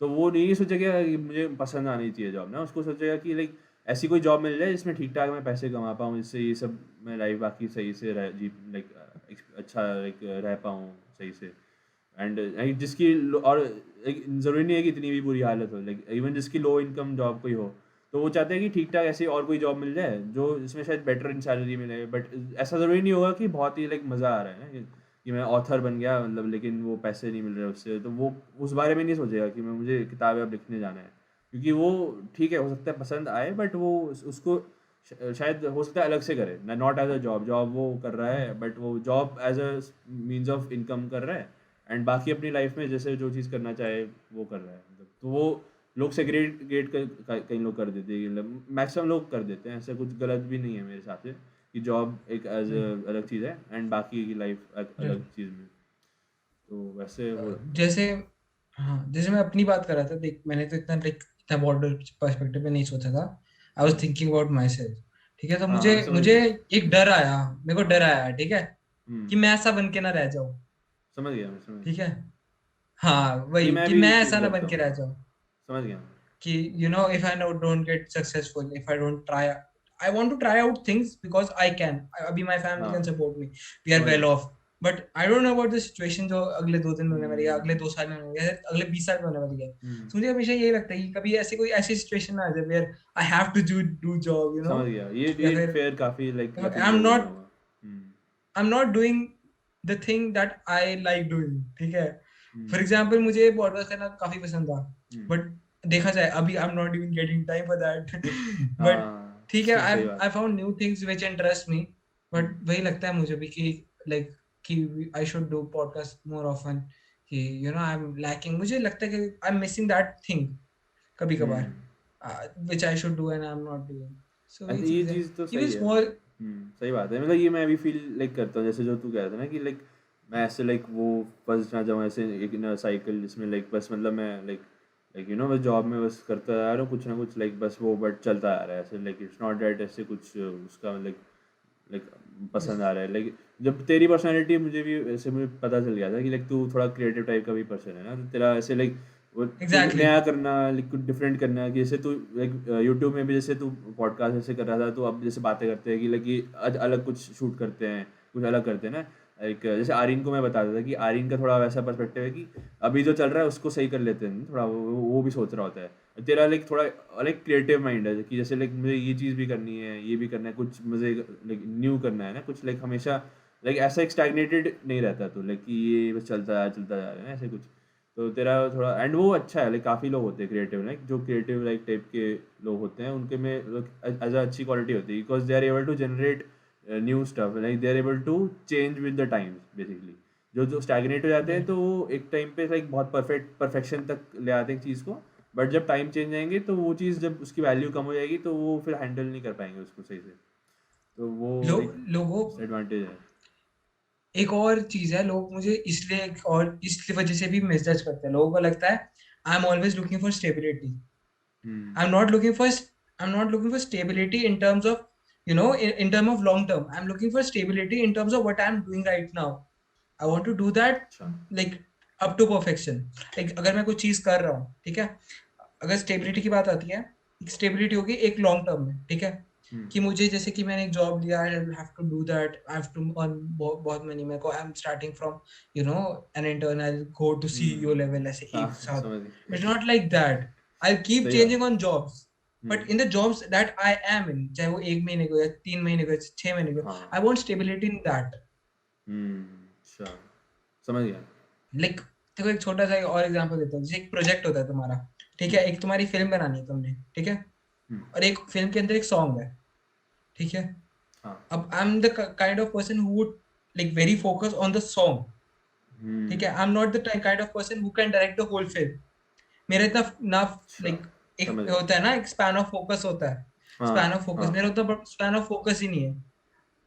A: तो वो नहीं सोचेगा कि मुझे पसंद आनी चाहिए जॉब ना, उसको सोचेगा कि लाइक ऐसी कोई जॉब मिल जाए जिसमें ठीक ठाक मैं पैसे कमा पाऊँ, जिससे ये सब मैं लाइफ बाकी सही से रह जी लाइक अच्छा लाइक रह पाऊँ सही से एंड जिसकी और ज़रूरी नहीं है कि इतनी भी बुरी हालत हो, लाइक इवन जिसकी लो इनकम जॉब कोई हो, तो वो चाहते हैं कि ठीक ठाक ऐसी और कोई जॉब मिल जाए जो जिसमें शायद बेटर इन सैलरी मिले, बट ऐसा ज़रूरी नहीं होगा कि बहुत ही लाइक मज़ा आ रहा है ना कि मैं ऑथर बन गया मतलब, लेकिन वो पैसे नहीं मिल रहे उससे, तो वो उस बारे में नहीं सोचेगा कि मैं मुझे किताबें अब लिखने जाना है, क्योंकि वो ठीक है हो सकता है पसंद आए, बट वो उसको शायद हो सकता है अलग से करे ना, not as a job, job वो कर रहा है बट वो job as a means of income कर रहा है एंड बाकी अपनी लाइफ में जैसे जो चीज़ करना चाहे वो कर रहा है, मतलब तो वो लोग सेग्रीगेट कई लोग कर देते हैं, मतलब मैक्सिमम लोग कर देते हैं, ऐसा कुछ गलत भी नहीं है मेरे हिसाब से कि जॉब एक एज अलग चीज़ है एंड बाकी की लाइफ अलग चीज़ में, तो वैसे हो सकता है।
B: जैसे, हाँ जैसे मैं अपनी बात कर रहा था, देख मैंने तो इतना लाइक इतना बॉर्डर पर्सपेक्टिव में नहीं सोचा था। I was thinking about my self. ठीक है, तो
A: हाँ
B: मुझे
A: मैं समझ
B: मुझे
A: गया।
B: एक डर आया, मेरे को डर आया, ठीक है,
A: हम्म।
B: कि मैं ऐसा बन के ना रह जाऊं।
A: समझ गया, मैं समझ
B: ठीक
A: गया।
B: है, हाँ
A: ये
B: वही
A: मैं
B: कि
A: भी
B: मैं
A: फील
B: ऐसा ना
A: करता
B: बन के
A: हूँ।
B: रह जाऊं
A: समझ गया।
B: कि if I don't get successful, if I don't try, I want to try out things because I can, अभी माय फैमिली कैन
A: हाँ
B: सपोर्ट मी, वी आर
A: समझ
B: वेल
A: गया।
B: Of, but I don't know about the situation जो अगले 2 दिन में होने वाली है, अगले
A: हम्म।
B: 2 साल में होने वाली है, अगले 20 साल में होने वाली है।
A: हम्म।
B: तो मुझे हमेशा यही लगता है कि कभी ऐसी कोई ऐसी सिचुएशन ना आ जाए where I have to do job,
A: समझ गया,
B: या
A: ये
B: फिर
A: फेयर काफ़ी लाइक काफ़ी
B: आई एम
A: लोगों में
B: नॉट
A: होगा। Hmm.
B: I am not doing the thing that I like doing. ठीक है, फॉर
A: हम्म।
B: एग्जाम्पल मुझे पॉडकास्ट करना काफी पसंद था,
A: हम्म।
B: बट देखा जाए अभी I am not even getting time for that. But
A: हाँ
B: ठीक है, आई
A: सही बात।
B: I found new things which interest me. But
A: hmm.
B: वही लगता है मुझे भी कि लाइक कि I should do podcast more often, कि आई एम लैकिंग, मुझे लगता है कि I am missing that thing कभी कभार,
A: hmm.
B: Which I should do and I am not doing. So वही
A: ये
B: चीज है,
A: चीज़ तो
B: इवन
A: सही है
B: स्मॉल।
A: मतलब। सही बात है, मतलब ये मैं भी फील लाइक करता हूँ जैसे जो तू कह रहा था ना कि लाइक मैं ऐसे लाइक वो फंस ना जाऊँ ऐसे एक ना साइकिल जिसमें लाइक बस मतलब मैं लाइक लाइक बस जॉब में बस करता आ रहा हूँ कुछ ना कुछ लाइक बस वो बट चलता आ रहा है ऐसे, लाइक इट्स नॉट डैट ऐसे कुछ उसका लाइक लाइक पसंद आ रहा है, लाइक जब तेरी पर्सनालिटी मुझे भी ऐसे मुझे पता चल गया था कि लाइक तू थोड़ा क्रिएटिव टाइप का भी पर्सन है ना, तो तेरा ऐसे लाइक वो कुछ
B: एग्जैक्टली।
A: नया करना लाइक कुछ डिफरेंट करना, कि जैसे तू लाइक यूट्यूब में भी जैसे तू पॉडकास्ट ऐसे कर रहा था, तो अब जैसे बातें करते हैं कि लाइक ये अलग कुछ शूट करते हैं, कुछ अलग करते हैं ना, लाइक जैसे आर्यन को मैं बताता था कि आर्यन का थोड़ा वैसा पर्सपेक्टिव है कि अभी जो चल रहा है उसको सही कर लेते हैं थोड़ा, वो भी सोच रहा होता है, तेरा लाइक थोड़ा लाइक क्रिएटिव माइंड है कि जैसे लाइक मुझे ये चीज़ भी करनी है, ये भी करना है, कुछ मुझे लाइक न्यू करना है ना कुछ, लाइक हमेशा लाइक ऐसा एक स्टैग्नेटेड नहीं रहता, तो लाइक कि ये बस चलता जा रहा है ना ऐसे कुछ, तो तेरा थोड़ा एंड वो अच्छा है, लाइक काफ़ी लोग होते हैं क्रिएटिव, लाइक जो क्रिएटिव लाइक टाइप के लोग होते हैं उनके में एज अच्छी क्वालिटी होती है, because they are able to generate new stuff, like they are able to change with the times basically, जो स्टैग्नेट हो जाते हैं तो वो एक टाइम पे लाइक बहुत परफेक्शन तक ले आते हैं एक चीज़ को, बट जब टाइम चेंज आएंगे तो वो चीज़ जब उसकी वैल्यू कम हो जाएगी तो वो फिर हैंडल नहीं कर पाएंगे उसको सही से, तो वो एक
B: लोगों,
A: डिसएडवांटेज है।
B: एक और चीज है, लोग मुझे इसलिए और इसकी वजह से भी मिसजज करते हैं। लोगों को लगता है I am always looking for stability.
A: Hmm.
B: I am not looking for I am not looking for stability in terms of in term of long term. I'm looking for stability in terms of what I'm doing right now. I want to do that
A: अच्छा।
B: like up to perfection. Like अगर मैं कुछ चीज कर रहा हूँ, ठीक है, अगर स्टेबिलिटी की बात आती है, स्टेबिलिटी होगी एक लॉन्ग टर्म में, ठीक है, कि मुझे जैसे कि मैंने एक जॉब लिया, I have to do that, I have to earn बहुत मनी, मेरे को I am starting from an intern, I go to CEO level ऐसे एक
A: हाँ
B: साथ.
A: समझ
B: इट्स
A: गया।
B: Not like that. I keep
A: सही बात।
B: Changing on jobs, but in the jobs that I am in, चाहे वो 1 महीने को या 3 महीने को या 6 महीने को,
A: हाँ।
B: I want stability in that.
A: अच्छा समझ गया।
B: लाइक देखो एक छोटा सा और एग्जांपल देता हूँ. जैसे एक प्रोजेक्ट होता है तुम्हारा, ठीक है, एक तुम्हारी फिल्म बनानी है तुमने, ठीक है, और एक फिल्म के अंदर एक सॉन्ग है, ठीक है.
A: हाँ।
B: अब I am the kind of person who would like very focus on the song, ठीक है. I am not the kind of person who can direct the whole film. मेरा इतना ना
A: अच्छा
B: लाइक एक
A: समझ गया।
B: होता है ना, एक स्पैन ऑफ फोकस होता है. स्पैन ऑफ फोकस
A: हाँ
B: मेरा उतना स्पैन ऑफ फोकस ही नहीं है.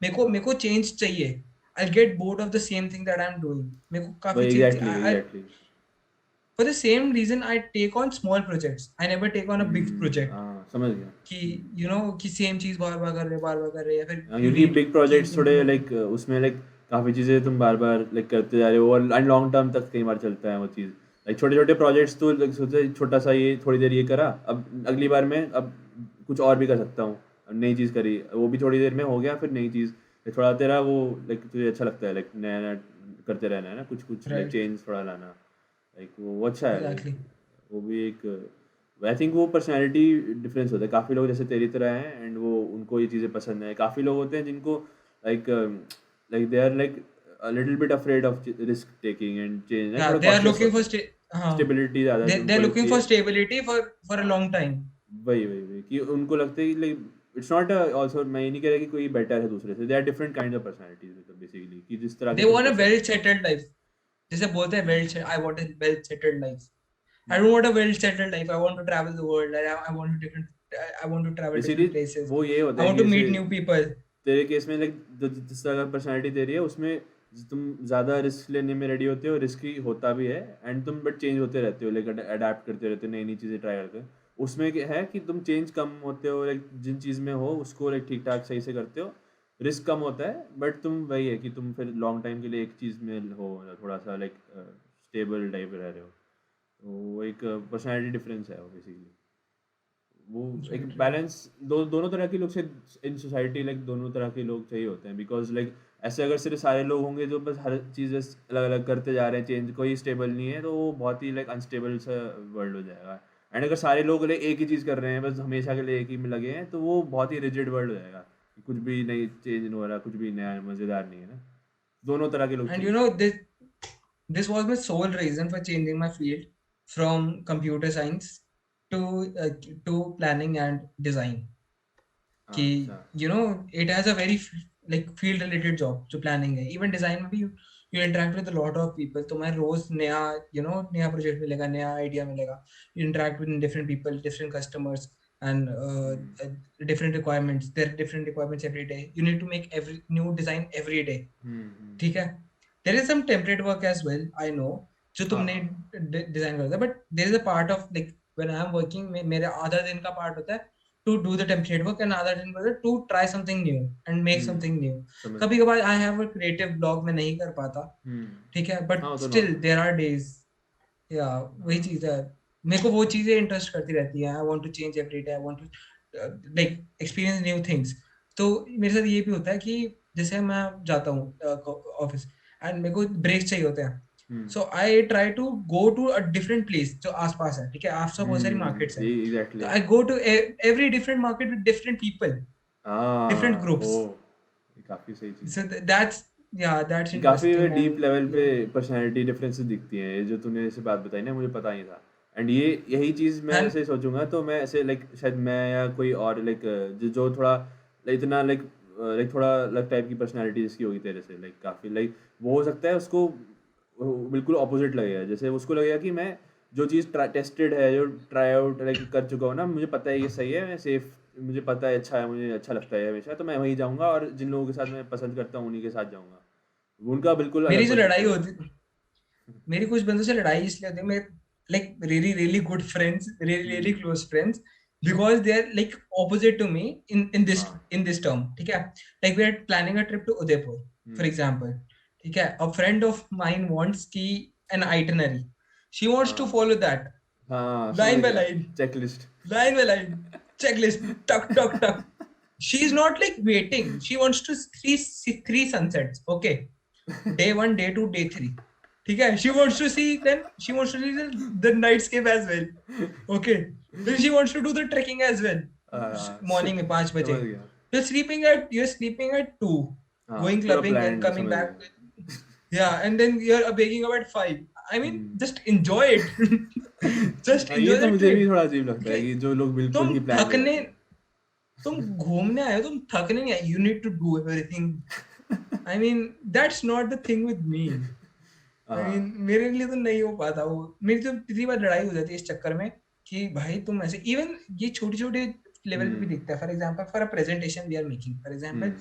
B: मेरे को चेंज चाहिए. I get bored of the same thing that I am doing. मेरे को काफी
A: वही
B: change.
A: Exactly.
B: For the same reason I take on small projects, I never take on a big project.
A: हाँ समझ गया।
B: कि कि सेम चीज बार बार कर रहे, या फिर
A: हाँ,
B: you
A: क्योंकि
B: need
A: बिग
B: कि
A: प्रोजेक्ट्स थोड़े लाइक उसमें लाइक काफ़ी चीज़ें तुम बार बार लाइक करते जा रहे हो और लॉन्ग टर्म तक कई बार चलता है वो चीज़। लाइक छोटे छोटे प्रोजेक्ट्स तो लाइक सोचे छोटा सा ये थोड़ी देर ये करा, अब अगली बार में अब कुछ और भी कर सकता हूँ, नई चीज़ करी वो भी थोड़ी देर में हो गया, फिर नई चीज़ थोड़ा तेरा वो लाइक तुझे अच्छा लगता है लाइक नया नया करते रहना है ना, कुछ कुछ लाइक
B: right,
A: चेंज थोड़ा लाना, लाइक वो अच्छा है लाइक
B: exactly.
A: वो भी एक आई थिंक वो पर्सनैलिटी डिफरेंस होता है। काफ़ी लोग जैसे तेरी तरह हैं एंड वो उनको ये चीज़ें पसंद है, काफ़ी लोग होते हैं जिनको like like they are like a little bit afraid of risk taking and change,
B: Yeah,
A: थोड़े
B: they are
A: कॉशियस
B: looking
A: होते
B: for
A: हैं,
B: हाँ,
A: स्टेबिलिटी ज़्यादा
B: they
A: उनको
B: are looking
A: लगती
B: for
A: है।
B: stability for a long time.
A: वही कि उनको लगता है कि लाइक इट्स नॉट ऑल्सो, मैं ये नहीं कह रहा कि कोई बेटर है दूसरे से, they are different kind of personalities मतलब बेसिकली कि जिस तरह
B: They
A: के तुम
B: want a
A: पर्सन
B: well
A: हो।
B: settled life. जैसे बोलते हैं I want a well settled life. I don't want a well settled life. I want to travel the world. I want to travel
A: basically
B: different places.
A: वो ये होता
B: I
A: है
B: want
A: कि
B: to
A: जैसे
B: meet new people.
A: तेरे case में like जिस तरह का पर्सनैलिटी तेरी है उसमें तुम ज़्यादा रिस्क लेने में रेडी होते हो, रिस्की होता भी है एंड तुम बट चेंज होते रहते हो, लाइक अडेप्ट करते रहते हो, नई नई चीज़ें ट्राई करते हो। उसमें क्या है कि तुम चेंज कम होते हो, लाइक जिन चीज़ में हो उसको लाइक ठीक ठाक सही से करते हो, रिस्क कम होता है, बट तुम वही है कि तुम फिर लॉन्ग टाइम के लिए एक चीज़ में हो, थोड़ा सा लाइक स्टेबल टाइप रह रहे हो, तो वो एक पर्सनैलिटी डिफरेंस है वो बेसिकली। वो एक
B: Right, right.
A: बैलेंस दोनों तरह के लोग से इन सोसाइटी लाइक दोनों तरह के लोग चाहिए होते हैं, बिकॉज लाइक ऐसे अगर सिर्फ सारे लोग होंगे जो बस हर चीज़ बस अलग अलग करते जा रहे हैं, चेंज कोई स्टेबल नहीं है, तो वो बहुत ही लाइक अनस्टेबल सा वर्ल्ड हो जाएगा। एंड अगर सारे लोग लाइक एक ही चीज़ कर रहे हैं बस हमेशा के लिए एक ही में लगे हैं, तो वो बहुत ही रिजिड वर्ल्ड हो जाएगा, कुछ भी नहीं चेंज नहीं हो रहा, कुछ भी नया मज़ेदार नहीं है ना। दोनों तरह के लोग
B: And
A: चाहिए।
B: this was my sole reason for changing my field from computer science to to planning and design. कि
A: अच्छा।
B: it has a very like field related job जो planning है. Even design में भी you interact with a lot of people. तुम्हें रोज नया नया project मिलेगा, नया आइडिया मिलेगा. You interact with different people, different customers, and different requirements. There are different requirements every day. You need to make every new design every day. ठीक है. There is some template work as well, I know, जो तुमने design करता है, but there is a part of like when I am working, मेरा आधा दिन का पार्ट होता है to do the template work and आधा दिन होता है to try something new and make something new. कभी कभार I have a creative block, मैं नहीं कर पाता, ठीक है, but still there are days, yeah, वही चीज है. मेरे को वो चीजें इंटरेस्ट करती रहती है. I want to change every day. I want to like experience new things. तो मेरे साथ ये भी होता है कि जैसे मैं जाता हूँ ऑफिस एंड मेरे को ब्रेक चाहिए होते हैं, so I try to go to a different place जो आसपास है, ठीक है. आसपास बहुत सारी मार्केट्स हैं, तो I go to every different market with different people, different groups.
A: काफ़ी सही चीज़।
B: सो दैट्स
A: काफ़ी
B: इंटरेस्टिंग.
A: डीप लेवल पे
B: एंड
A: पर्सनैलिटी डिफरेंसेस दिखती हैं, ये जो तूने ऐसे बात बताई ना मुझे पता नहीं था, एंड ये यही चीज़ मैं
B: एंड
A: ऐसे सोचूंगा तो मैं ऐसे लाइक शायद मैं या कोई और लाइक जो थोड़ा इतना लाइक थोड़ा अलग टाइप की पर्सनैलिटी जिसकी होगी तेरे से, लाइक काफ़ी लाइक वो हो सकता है उसको वो बिल्कुल अपोजिट लगेगा, जैसे उसको लगेगा कि मैं जो चीज़ टेस्टेड है, जो ट्राई आउट लाइक कर चुका हूँ ना, मुझे पता है ये सही है, मैं सेफ, मुझे पता है अच्छा है, मुझे अच्छा लगता है हमेशा, तो मैं वहीं जाऊँगा और जिन लोगों के साथ मैं पसंद करता हूँ उन्हीं के साथ जाऊँगा। उनका बिल्कुल
B: मेरी
A: अलग
B: जो लड़ाई
A: पर्सपेक्टिव
B: होती, मेरी कुछ बंदों से लड़ाई इसलिए होती है, मैं like really good friends, really close friends, because they are like opposite to me in this term, ठीक है. Like we are planning a trip to Udaipur, for example, ठीक है. A friend of mine wants की an itinerary, she wants to follow that
A: हाँ
B: line
A: समझ
B: by
A: गया,
B: line,
A: checklist.
B: line by line, checklist, tuck tuck tuck. she's not like waiting. She wants to see three sunsets. Okay, day 1, day 2, day 3. ठीक है, she wants to see, then she wants to see the nightscape as well. Okay, then she wants to do the trekking as well. Morning में 5 बजे.
A: समझ गया.
B: You're sleeping at 2,
A: हाँ,
B: going
A: पूरा
B: clubbing and
A: plan
B: coming
A: समझ
B: back.
A: गया.
B: Yeah, and then you're waking up at 5. I mean, just enjoy it. Just
A: हाँ, ये
B: enjoy
A: तो
B: the
A: मुझे भी
B: trip.
A: थोड़ा अजीब लगता है
B: कि
A: कि जो लोग बिल्कुल
B: तुम
A: ही प्लान नहीं
B: थकने
A: करते.
B: तुम घूमने आए हो, तुम थकने नहीं आए. You need to do everything. I mean, that's not the thing with me. I
A: हाँ.
B: mean, मेरे लिए तो नहीं हो पाता वो. मेरी तो कितनी बार लड़ाई हो जाती है इस चक्कर में कि भाई तुम ऐसे, इवन ये छोटे छोटे लेवल पे भी दिखता है. For example, for a presentation we are making, for example,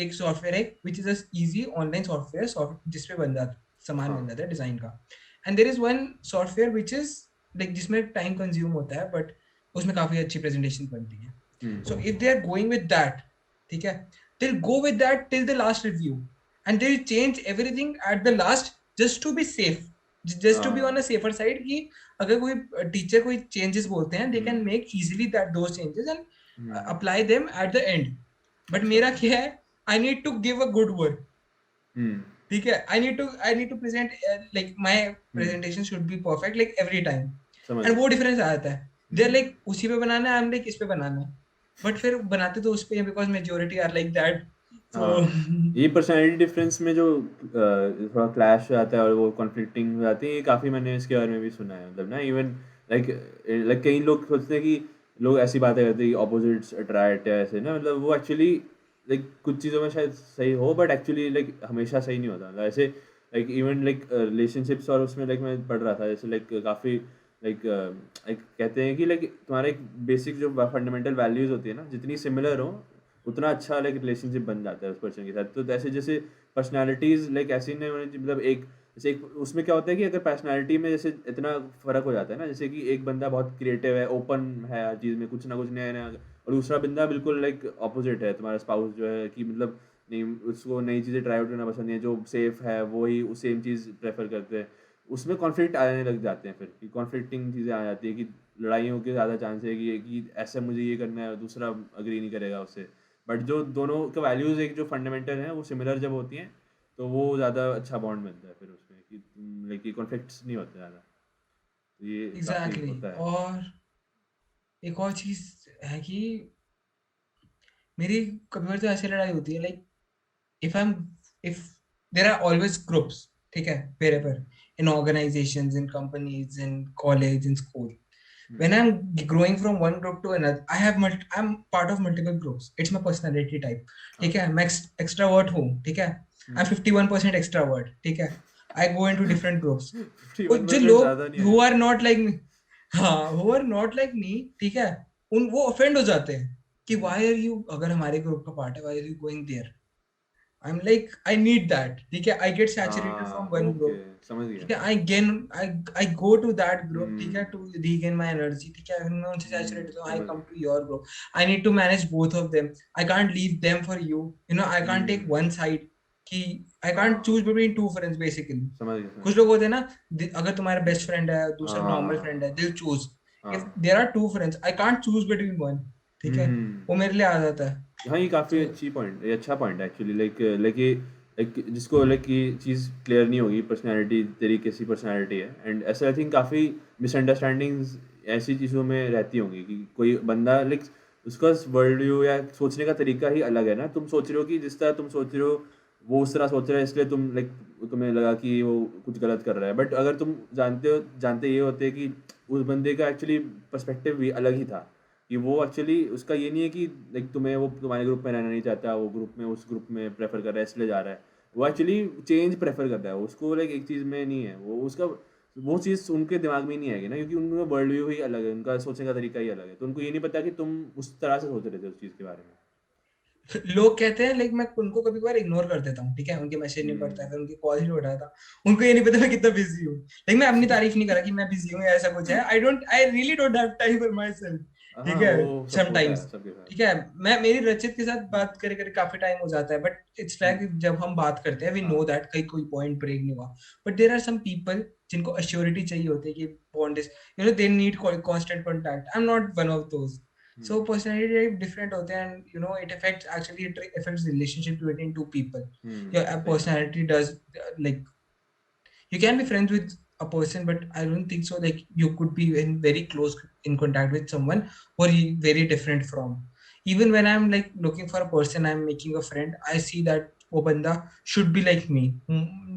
B: एक सॉफ्टवेयर है which is a easy online software जिसपे बन जाता सामान बन जाता है डिजाइन का. And there is one software which is like जिसमें टाइम कंज्यूम होता है बट उसमें काफी अच्छी प्रेजेंटेशन बनती है. So if they are going with that, ठीक है, they'll go with that till the last review, and they'll change everything at the last just to be safe, just to be on a safer side. कि अगर कोई teacher कोई changes बोलते हैं, they can make easily those changes and apply them at the end. But मेरा क्या है, I need to give a good word. ठीक है, I need to present like my presentation should be perfect like every time. And वो difference आ जाता है. They're like उसी पे बनाना है, I'm like इस पे बनाना है. बट फिर बनाते तो उस पे because majority are like that.
A: ये पर्सनालिटी डिफरेंस में जो थोड़ा क्लैश आता है और वो कॉन्फ्लिक्टिंग हो जाती है, ये काफ़ी मैंने इसके बारे में भी सुना है. मतलब ना इवन लाइक कई लोग सोचते हैं कि लोग ऐसी बातें करते हैं कि ऑपोजिट्स अट्रैक्ट है ऐसे ना. मतलब वो एक्चुअली लाइक कुछ चीज़ों में शायद सही हो बट एक्चुअली लाइक हमेशा सही नहीं होता. मतलब ऐसे लाइक इवन लाइक रिलेशनशिप्स और उसमें लाइक मैं पढ़ रहा था जैसे लाइक काफ़ी लाइक कहते हैं कि लाइक तुम्हारा एक बेसिक जो फंडामेंटल वैल्यूज़ होती है ना, जितनी सिमिलर हो उतना अच्छा लाइक रिलेशनशिप बन जाता है उस पर्सन के साथ. तो ऐसे जैसे पर्सनालिटीज़ लाइक ऐसी नहीं होनी चाहिए. मतलब एक जैसे एक उसमें क्या होता है कि अगर पर्सनालिटी में जैसे इतना फ़र्क हो जाता है ना, जैसे कि एक बंदा बहुत क्रिएटिव है, ओपन है हर चीज़ में, कुछ ना कुछ नया नया, और दूसरा बंदा बिल्कुल लाइक अपोजिट है, तुम्हारा स्पाउस जो है कि मतलब नहीं, उसको नई चीज़ें ट्राई आउट करना पसंद नहीं है, जो सेफ है वही सेम चीज़ प्रेफर करते हैं. उसमें कॉन्फ्लिक्ट आने लग जाते हैं फिर कि कॉन्फ्लिक्टिंग चीज़ें आ जाती है कि लड़ाइयों के ज़्यादा चांस है कि ऐसा मुझे ये करना है, दूसरा अग्री नहीं करेगा उससे. बट जो दोनों का वैल्यूज़ एक जो फंडामेंटल हैं वो सिमिलर जब होती हैं तो वो ज़्यादा अच्छा बॉन्ड बनता है फिर उसमें कि लाइक कॉन्फ्लिक्ट्स नहीं होते ज़्यादा. तो ये काफ़ी
B: एग्जैक्टली.
A: होता है.
B: और एक और चीज है कि मेरी कभी बार तो ऐसी लड़ाई होती है like if there are always groups, ठीक है, wherever, in organizations, in companies, in college, in school, when I'm growing from one group to another, I'm part of multiple groups. It's my personality type. ठीक है, मैं extrovert हूँ. ठीक है, I'm 51% extrovert. ठीक है, I go into different groups. जो
A: 51%
B: लोग
A: ज़्यादा नहीं
B: who
A: है.
B: are not like me, हाँ, who are not like me, ठीक है, वो offend हो जाते हैं कि why are you, अगर हमारे ग्रुप का पार्ट है, why are you going there? I'm like, I need that. ठीक है, I get saturated from one
A: okay,
B: group.
A: समझ
B: ठीक
A: गया.
B: है, I go to that group. ठीक है, to regain my energy. ठीक है, अगर मैं उनसे saturated हूँ, I
A: समझ
B: come
A: गया.
B: to your group. I need to manage both of them. I can't leave them for you. You know, I can't take one side. कि I can't choose between two friends basically.
A: समझ गया.
B: कुछ लोग होते हैं ना, अगर तुम्हारा बेस्ट फ्रेंड है, दूसरा नॉर्मल फ्रेंड है, they'll choose. If there are two friends, I can't choose between one. ठीक है, वो मेरे लिए आ जाता है.
A: हाँ, ये काफ़ी
B: So
A: अच्छी पॉइंट, ये अच्छा पॉइंट है एक्चुअली. लाइक जिसको लाइक ये चीज़ क्लियर नहीं होगी पर्सनैलिटी तेरी कैसी पर्सनैलिटी है, एंड ऐसे आई थिंक काफ़ी मिसअंडरस्टैंडिंग्स ऐसी चीज़ों में रहती होंगी कि कोई बंदा लाइक उसका वर्ल्ड व्यू या सोचने का तरीका ही अलग है ना. तुम सोच रहे हो कि जिस तरह तुम सोच रहे हो वो उस तरह सोच रहा है, इसलिए तुम लाइक तुम्हें लगा कि वो कुछ गलत कर रहा है. बट अगर तुम जानते ये होते कि उस बंदे का एक्चुअली पर्सपेक्टिव भी अलग ही था, कि वो एक्चुअली उसका ये नहीं है कि लाइक तुम्हें वो तुम्हारे ग्रुप में रहना नहीं चाहता, वो ग्रुप में उस ग्रुप में प्रेफर कर रहा है इसलिए जा रहा है. वो एक्चुअली चेंज प्रेफर करता है, उसको लाइक एक चीज़ में नहीं है, वो उसका वो चीज़ उनके दिमाग में नहीं आएगी ना, क्योंकि उनका वर्ल्ड व्यू ही अलग है, उनका सोचने का तरीका ही अलग है. तो उनको ये नहीं पता कि तुम उस तरह से सोच रहे थे उस चीज़ के बारे में.
B: लोग कहते हैं लाइक मैं उनको कभी कभार इग्नोर कर देता हूँ. ठीक है, उनके मैसेज नहीं पढ़ता है, फिर उनकी कॉल ही नहीं उठाता. उनको ये नहीं पता मैं कितना बिजी हूँ. लेकिन मैं अपनी तारीफ नहीं करा कि मैं बिजी हूँ या ऐसा कुछ है. I really don't have time for my self. ठीक
A: हाँ,
B: है,
A: वो सब होता
B: समटाइम्स.
A: है सबके साथ.
B: ठीक है, मैं मेरी रचित के साथ बात करे करे काफी टाइम हो जाता है, बट इट्स लाइक जब हम बात करते हैं वी नो दैट कहीं कोई पॉइंट ब्रेक नहीं हुआ. But there are some people जिनको अश्योरिटी चाहिए होती है कि bond is, you know, they need constant contact. I am not one of those. So personality type different होते हैं, and you know it affects relationship between two people. Your
A: सही बात।
B: personality does like you can be friends with a person, but I don't think so. Like you could be in very close in contact with someone who are very different from. Even when I'm like looking for a person, I'm making a friend. I see that वो बंदा should be like me,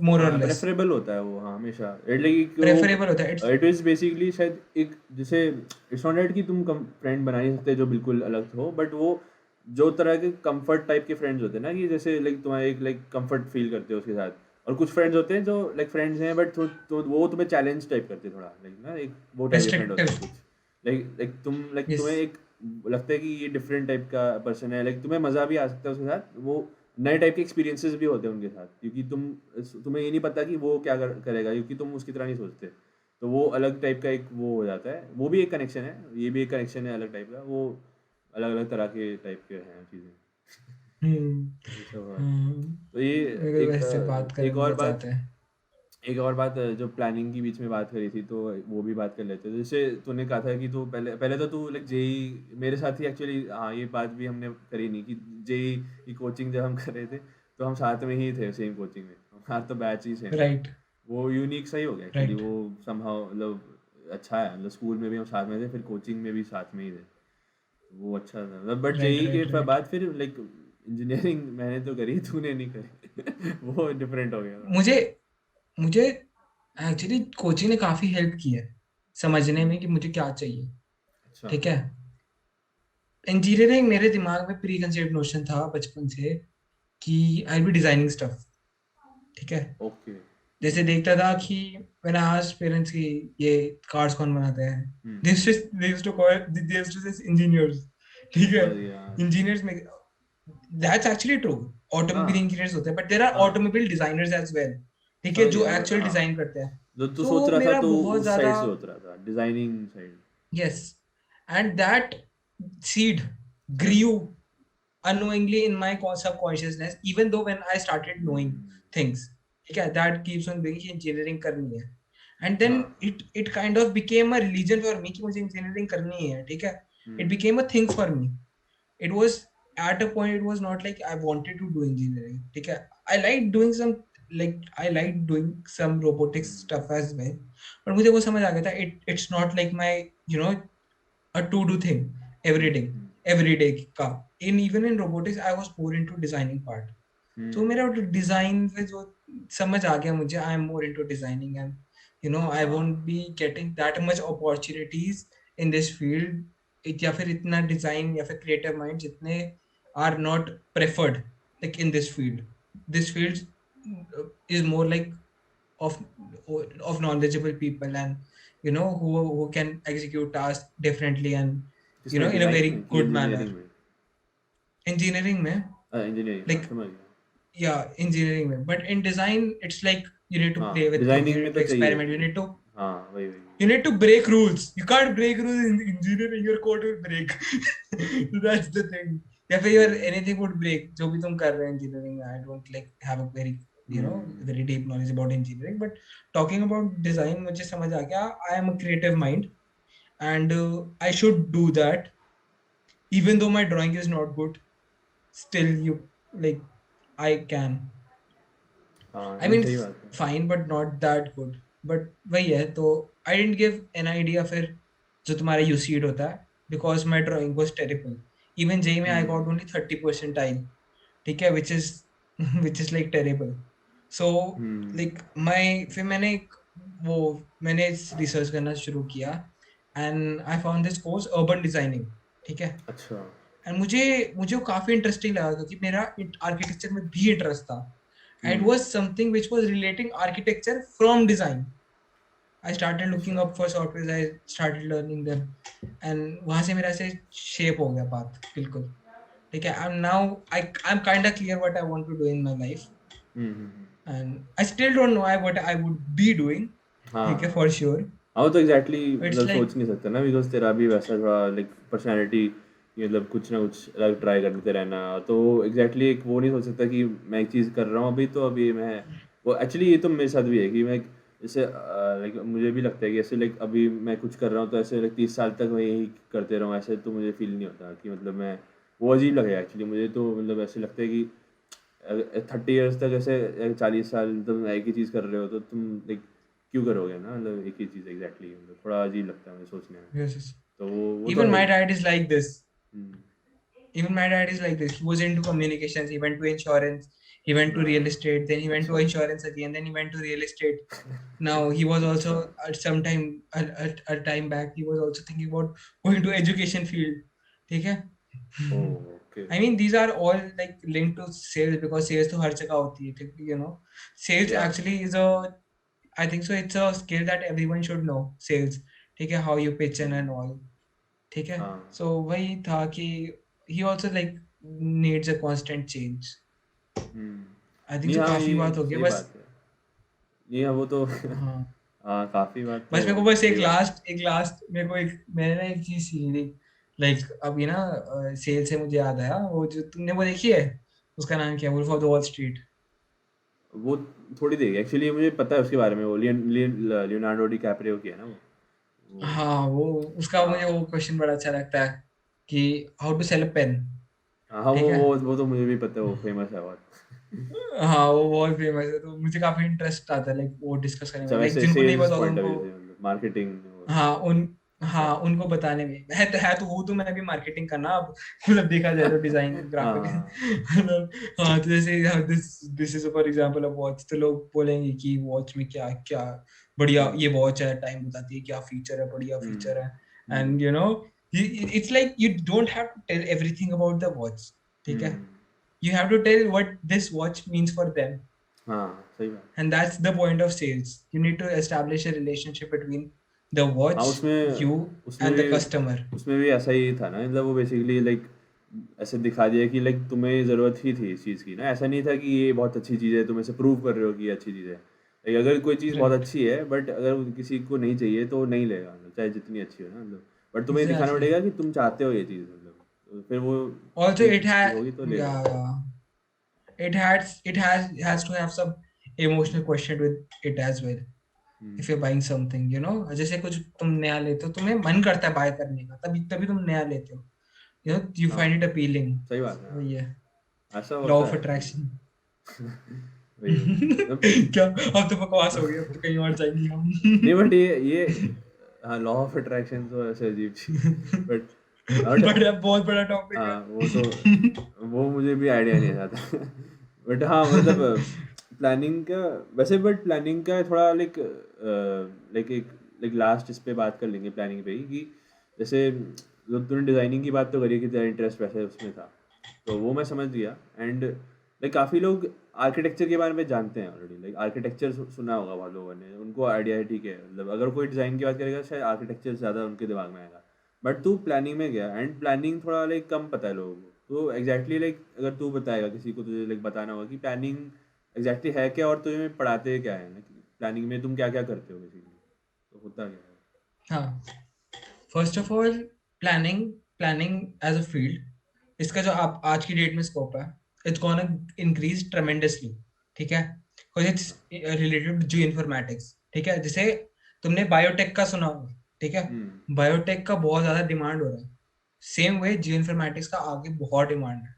B: more or
A: हाँ,
B: less.
A: Preferable होता है वो, हाँ, हमेशा। It like
B: Preferable होता है. It's
A: इट इज़ बेसिकली शायद एक जैसे इट्स नॉट दैट कि तुम कम फ्रेंड बना नहीं सकते जो बिल्कुल अलग हो, बट वो जो तरह के कम्फर्ट टाइप के फ्रेंड्स होते हैं ना, कि जैसे लाइक तुम्हारे एक लाइक कम्फर्ट फ़ील करते हो उसके साथ। और कुछ फ्रेंड्स होते हैं जो लाइक फ्रेंड्स हैं बट तो वो तुम्हें चैलेंज टाइप करते हैं थोड़ा, लाइक ना एक वो टाइप के फ्रेंड होते
B: restrictive.
A: हैं कुछ। लाइक तुम्हें
B: Yes.
A: एक लगता है कि ये डिफरेंट टाइप का पर्सन है, लाइक तुम्हें मज़ा भी आ सकता है उसके साथ, वो नए टाइप के एक्सपीरियंसेस भी होते हैं उनके साथ, क्योंकि तुम्हें ये नहीं पता कि वो क्या करेगा, क्योंकि तुम उसकी तरह नहीं सोचते। तो वो अलग टाइप का एक वो हो जाता है, वो भी एक कनेक्शन है, ये भी एक कनेक्शन है अलग टाइप का, वो अलग अलग तरह के टाइप के हैं चीज़ें।
B: हम्म.
A: ये सब है।
B: हम्म.
A: तो ये
B: मेरे को
A: एक
B: वैसे बात करने
A: एक
B: में
A: और
B: मजा
A: बात
B: आता है.
A: एक और बात जो प्लानिंग की बीच में बात करी थी, तो वो भी बात कर लेते हैं। जैसे तूने कहा था कि तू पहले पहले तो तू लाइक जेई मेरे साथ ही एक्चुअली, हाँ, ये बात भी हमने करी नहीं कि जेई की कोचिंग जब हम कर रहे थे, तो हम साथ में ही थे सेम कोचिंग में, हमारा तो बैच ही सेम था।
B: Right.
A: वो यूनिक सही हो गया एक्चुअली,
B: Right.
A: वो समहाउ मतलब अच्छा है, मतलब स्कूल में भी हम साथ में थे, फिर कोचिंग में भी साथ में ही थे, वो अच्छा था। मतलब बट
B: Right.
A: जेई के
B: Right. Right.
A: बाद फिर लाइक इंजीनियरिंग मैंने तो करी, तूने नहीं करी। वो डिफरेंट हो गया था।
B: मुझे मुझे एक्चुअली कोचिंग ने काफी हेल्प की है समझने में कि मुझे क्या चाहिए.
A: अच्छा।
B: ठीक है. इंजीनियरिंग मेरे दिमाग में प्री कंसेप्ट नोशन था बचपन से कि आई बी डिजाइनिंग स्टफ. ठीक है.
A: ओके।
B: जैसे देखता था कि मैंने आज पेरेंट्स की ये कार्ड्स कौन बनाते हैं.
A: हम्म।
B: they used to call they used to say engineers. ठीक है.
A: समझ गया।
B: इंजीनियर्स में दैट्स एक्चुअली ट्रू. ऑटोमोबाइल
A: हाँ,
B: इंजीनियर्स होते हैं, बट देयर आर
A: हाँ,
B: ऑटोमोबाइल डिजाइनर्स एज वेल. ठीक है,
A: समझ
B: जो
A: गया मैं,
B: एक्चुअल
A: हाँ।
B: डिजाइन करते हैं.
A: जो तू
B: तो
A: सोच रहा था
B: मेरा
A: तो
B: बहुत
A: उस
B: ज्यादा.
A: साइड से सोच रहा था, designing side.
B: Yes, and that seed grew unknowingly in my subconsciousness, even though when I started knowing things. Okay, that keeps on being engineering करनी है. And then
A: हाँ।
B: it kind of became a religion for me कि मुझे engineering करनी है. ठीक है. It became a thing for me. It was at a point it was not like I wanted to do engineering. ठीक है. I like doing some robotics stuff as well. पर मुझे वो समझ आ गया था it's not like my you know a to do thing every day every day का. Even in robotics I was more into designing part. तो मेरा डिजाइन पे जो समझ आ गया मुझे, I am more into designing, and I won't be getting that much opportunities in this field, या फिर इतना डिजाइन या फिर क्रिएटिव माइंड जितने are not preferred like in this field is more like of of knowledgeable people, and who can execute tasks differently and
A: किसमें,
B: in a
A: designing
B: very
A: में कि
B: good manner.
A: Engineering में?
B: Engineering में,
A: engineering, हाँ,
B: like,
A: समझ गया।
B: yeah, engineering में, but in design it's like you need to
A: हाँ,
B: play with things,
A: designing
B: you
A: में
B: need
A: तो
B: to
A: चाहिए।
B: experiment,
A: हाँ, वही वही।
B: you need to break rules. You can't break rules in engineering, your code will break. That's the thing. या फिर your anything would break जो भी तुम कर रहे हैं engineering में. I don't like have a very very deep knowledge about engineering, but talking about design मुझे समझ आ गया I am a creative mind, and I should do that even though my drawing is not good. Still you like I can.
A: हाँ,
B: I
A: नहीं,
B: mean,
A: सही
B: it's
A: बात है।
B: fine, but not that good. But वही है तो I didn't give an idea फिर जो तुम्हारा UCED होता है, because my drawing was terrible. Even JEE में I got only 30 percentile. ठीक है, which is like terrible. So like फिर मैंने रिसर्च करना शुरू किया, and I found this course urban designing. ठीक है.
A: अच्छा।
B: एंड मुझे वो काफी इंटरेस्टिंग लगा क्योंकि मेरा आर्किटेक्चर में भी इंटरेस्ट था. It was something which was relating architecture from design. I started looking
A: अच्छा।
B: Up for software, I started learning them, and वहां से मेरा से शेप हो गया पाथ बिल्कुल. ठीक है. I am kind of clear what I want to do in my life, and I still don't know what I would be doing. ठीक है,
A: हाँ,
B: फॉर श्योर.
A: हाँ, वो तो एग्जैक्टली
B: इट्स
A: मतलब
B: लाइक
A: सोच नहीं सकता ना, बिकॉज तेरा भी वैसा थोड़ा लाइक पर्सनैलिटी, मतलब कुछ ना कुछ अलग ट्राई करते रहना, तो एग्जैक्टली वो नहीं सोच सकता कि मैं एक चीज़ कर रहा हूँ अभी, तो अभी मैं वो एक्चुअली ये तो मेरे साथ भी है कि मैं जैसे लाइक मुझे भी लगता है कि ऐसे लाइक अभी मैं कुछ कर रहा हूँ तो ऐसे लाइक 30 साल तक मैं यही करते रहूँ, ऐसे तो मुझे फ़ील नहीं होता कि मतलब मैं, वो अजीब लगेगा एक्चुअली मुझे। तो मतलब ऐसे लगता है कि 30 इयर्स तक ऐसे 40 साल तुम एक ही चीज़ कर रहे हो तो तुम लाइक क्यों करोगे ना, मतलब एक ही चीज़ एग्जैक्टली, मतलब थोड़ा अजीब लगता है मुझे सोचने में।
B: Yes, yes.
A: तो वो तो
B: Even
A: है
B: my
A: he.
B: dad is like this.
A: Hmm,
B: Even my dad is like this. He was into communications. He went to insurance. He went to real
A: हाँ,
B: estate. Then he went to
A: अच्छा,
B: insurance again. Then he went to real estate. Now he was
A: अच्छा,
B: also at some time a time back. He was also thinking about going to education field. ठीक है?
A: Okay,
B: I mean, these are all like linked to sales because sales तो हर जगह होती है क्योंकि sales
A: या,
B: actually is a, I think so, it's a skill that everyone should know. Sales, ठीक है, how you pitch in and all. ठीक है,
A: हाँ,
B: so वही था कि he also like needs a constant change.
A: Hmm,
B: I think
A: नहीं,
B: so
A: हाँ,
B: काफी
A: ये
B: बात हो गया
A: सही
B: बस।
A: बात है। नहीं, हाँ, वो तो
B: हाँ,
A: हाँ, काफ़ी बात
B: बस
A: तो
B: मेरे को बस
A: सही बात है।
B: एक लास्ट मेरे को एक मैंने ना एक चीज सीखी, लाइक अभी ना सेल से मुझे याद आया, वो जो तुमने वो देखी है, उसका नाम क्या है, Wolf of the Wall Street.
A: वो थोड़ी देर एक्चुअली मुझे पता है उसके बारे में, वो लियोनार्डो डिकैप्रियो की है ना वो।
B: हाँ, वो उसका मुझे
A: हाँ,
B: वो क्वेश्चन बड़ा अच्छा लगता है कि how to sell a pen.
A: हाँ, हाँ,
B: ठीक है,
A: वो तो मुझे भी पता है, वो फेमस है बहुत।
B: हाँ वो बहुत फेमस है, तो मुझे काफी इंटरेस्ट आता है लाइक वो डिस्कस करने
A: अच्छा,
B: में, लाइक
A: वैसे
B: जिनको नहीं
A: सेल्स
B: पता होता
A: पॉइंट ऑफ
B: उनको।
A: व्यू से मतलब मार्केटिंग और,
B: हाँ उन
A: अच्छा,
B: हाँ उनको बताने में है तो वो तो मैं भी मार्केटिंग करना अब, मतलब देखा जाए तो डिजाइन
A: हाँ,
B: ग्राफिक
A: हाँ,
B: मतलब। हाँ तो जैसे this this is for example of watch, तो लोग बोलेंगे कि वॉच में क्या क्या बढ़िया
A: हम्म,
B: ये वॉच है, टाइम बताती है, क्या फीचर है, बढ़िया
A: हम्म,
B: फीचर है।
A: Hmm,
B: and it's like you don't have to tell everything about the watch. ठीक है,
A: हम्म,
B: you have to tell what this watch means for them,
A: हाँ, सही बात।
B: and that's the point of sales. You need to establish a relationship between the
A: हाँ,
B: watch,
A: उसमें
B: you
A: उसमें
B: and the
A: भी
B: customer.
A: उसमें भी ऐसा ही था ना, मतलब वो बेसिकली लाइक ऐसे दिखा दिया कि लाइक तुम्हें ज़रूरत ही थी इस चीज़ की ना, ऐसा नहीं था कि ये बहुत अच्छी चीज़ है, तुम इसे प्रूव कर रहे हो कि ये अच्छी चीज़ है। लाइक अगर कोई चीज़ बहुत
B: Right.
A: अच्छी है बट अगर किसी को नहीं चाहिए तो नहीं लेगा, मतलब चाहे जितनी अच्छी हो ना, मतलब बट तुम्हें दिखाना
B: Exactly.
A: पड़ेगा कि तुम चाहते हो ये चीज़, मतलब तो फिर वो
B: Also
A: ठीक
B: it had,
A: होगी तो लेगा
B: yeah,
A: वो।
B: yeah. It has to have some emotional question with it as well. If
A: hmm,
B: you're buying something, जैसे कुछ तुम नया लेते हो, तुम्हें मन करता है बाय करने का, तभी तभी तुम नया लेते हो, you
A: हाँ,
B: find it appealing.
A: सही बात है,
B: वही है,
A: हाँ, ऐसा
B: लॉ
A: होता
B: ऑफ
A: है एक्चुअली।
B: अट्रैक्शन।
A: वही वही मतलब,
B: क्या, अब तो बकवास हो गई, अब तो कहीं और जाएंगे
A: नहीं
B: हम।
A: बट ये हाँ, लॉ ऑफ अट्रैक्शन तो ऐसे अजीब चीज, बट बट
B: बड़ा बहुत बड़ा टॉपिक
A: हाँ, वो तो
B: है।
A: वो मुझे भी आइडिया नहीं था। बट हाँ, मतलब प्लानिंग का, वैसे बट प्लानिंग का थोड़ा लाइक लाइक एक लाइक लास्ट इस पे बात कर लेंगे प्लानिंग पे ही, कि जैसे तूने डिज़ाइनिंग की बात तो करी कि तेरा इंटरेस्ट वैसे उसमें था, तो वो मैं समझ गया। एंड लाइक काफ़ी लोग आर्किटेक्चर के बारे में जानते हैं ऑलरेडी, लाइक आर्किटेक्चर सुना होगा बहुत लोगों ने, उनको आइडिया है, ठीक है, मतलब अगर कोई डिज़ाइन की बात करेगा शायद आर्किटेक्चर ज़्यादा उनके दिमाग में आएगा। बट तू प्लानिंग में गया एंड प्लानिंग थोड़ा लाइक कम पता है लोगों को, तो एग्जैक्टली लाइक अगर तू बताएगा किसी को, तुझे लाइक बताना होगा कि प्लानिंग एग्जैक्टली है क्या और तुझे पढ़ाते क्या है ना, प्लानिंग में तुम क्या क्या करते हो बेसिकली, तो होता क्या है।
B: हाँ, first of all, planning planning as a field, इसका जो आप आज की डेट में स्कोप है, इट्स गोना इंक्रीज ट्रेमेंडसली। ठीक है, बिकॉज इट्स
A: अच्छा,
B: रिलेटेड टू जियो इन्फॉर्मेटिक्स। ठीक है, जैसे तुमने बायोटेक का सुना होगा, ठीक है,
A: हम्म,
B: बायोटेक का बहुत ज्यादा डिमांड हो रहा है। सेम वे जियो इन्फॉर्मेटिक्स का आगे बहुत डिमांड है,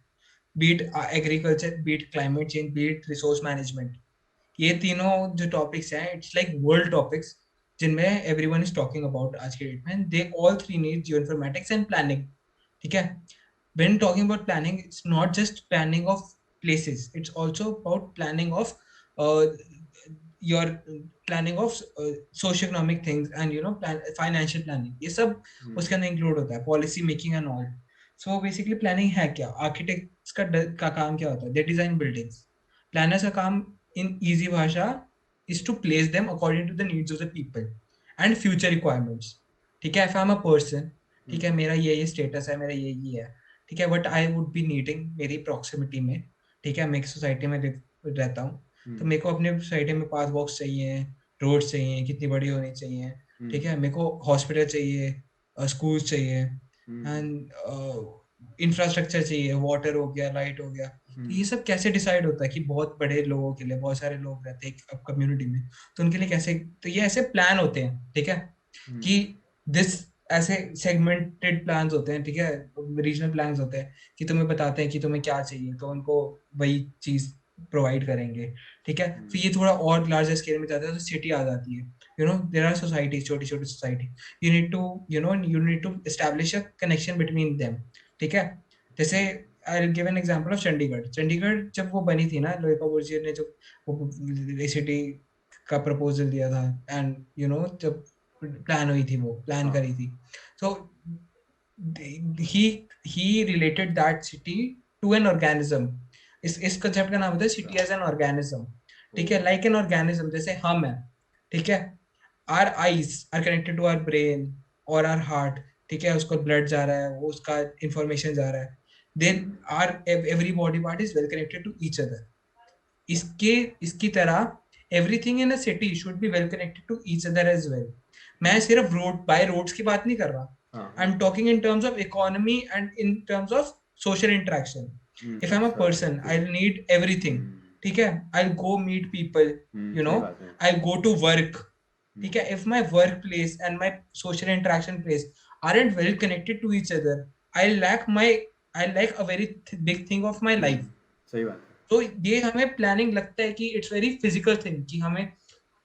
B: be it agriculture, be it climate change, be it resource management. ये तीनों जो टॉपिक्स हैं, इट्स लाइक वर्ल्ड टॉपिक्स जिनमें एवरीवन इज टॉकिंग अबाउट आज के डेट में, they all three need geo informatics and planning. ठीक है, when talking about planning, it's not just planning of places, it's also about planning of uh, your planning of socio-economic things, and financial planning, ये सब
A: हम्म,
B: उसके अंदर include होता है, policy making and all. So basically planning है क्या, architects का काम क्या होता है, दे डिजाइन बिल्डिंग्स। प्लानर्स का काम इन इजी भाषा is to place them according to the needs of the people and future requirements। ठीक है, if I'm a person, ठीक है,
A: हम्म,
B: मेरा ये स्टेटस है, मेरा ये है, ठीक है, but I would be needing मेरी प्रॉक्सिमिटी में, ठीक है, मैं एक सोसाइटी में रहता हूँ, तो
A: हम्म,
B: मेरे को अपने सोसाइटी में पास बॉक्स चाहिए, रोड चाहिए, कितनी बड़ी होनी चाहिए, ठीक
A: हम्म,
B: है, मेरे को हॉस्पिटल चाहिए, स्कूल्स चाहिए,
A: हम्म,
B: एंड इंफ्रास्ट्रक्चर चाहिए, वाटर हो गया, लाइट हो गया, तो ये सब कैसे डिसाइड होता है कि बहुत बड़े लोगों के लिए बहुत सारे लोग रहते हैं एक कम्युनिटी में, तो उनके लिए कैसे, तो ये ऐसे प्लान होते हैं, ठीक है, कि दिस ऐसे सेगमेंटेड प्लान्स होते हैं, ठीक है, रीजनल प्लान्स होते हैं कि तुम्हें बताते हैं कि तुम्हें क्या चाहिए, तो उनको वही चीज प्रोवाइड करेंगे, ठीक है। फिर ये थोड़ा और लार्जर स्केल में जाता है तो सिटी आ जाती है, you know there are societies, छोटी छोटी society, you need to establish a connection between them, ठीक है। जैसे I will give an example of Chandigarh. Chandigarh जब वो बनी थी ना, लोहिका बुर्जियर ने जो सिटी का प्रपोजल दिया था, एंड जब प्लान हुई थी, वो प्लान करी थी, so he related that city to an organism। इस कंसेप्ट का नाम होता है सिटी एज एन ऑर्गेनिज्म, ठीक है, लाइक एन ऑर्गेनिज्म, जैसे हम है, ठीक है, our eyes are connected to our brain और आर हार्ट, ठीक है, उसको ब्लड जा रहा है, वो उसका इंफॉर्मेशन जा रहा है, then are every body part is well connected to each other. इसके इसकी तरह everything in a city should be well connected to each other as well. मैं सिर्फ बाय रोड्स की बात नहीं कर रहा, I am talking in terms of economy and in terms of social interaction. If I am a person I need everything, ठीक है, I go meet people, I go to work, ठीक है, if my work place and my social interaction place aren't well connected to each other, I lack a very big thing of my life।
A: सही बात है।
B: तो ये हमें planning लगता है कि इट्स वेरी फिजिकल थिंग, कि हमें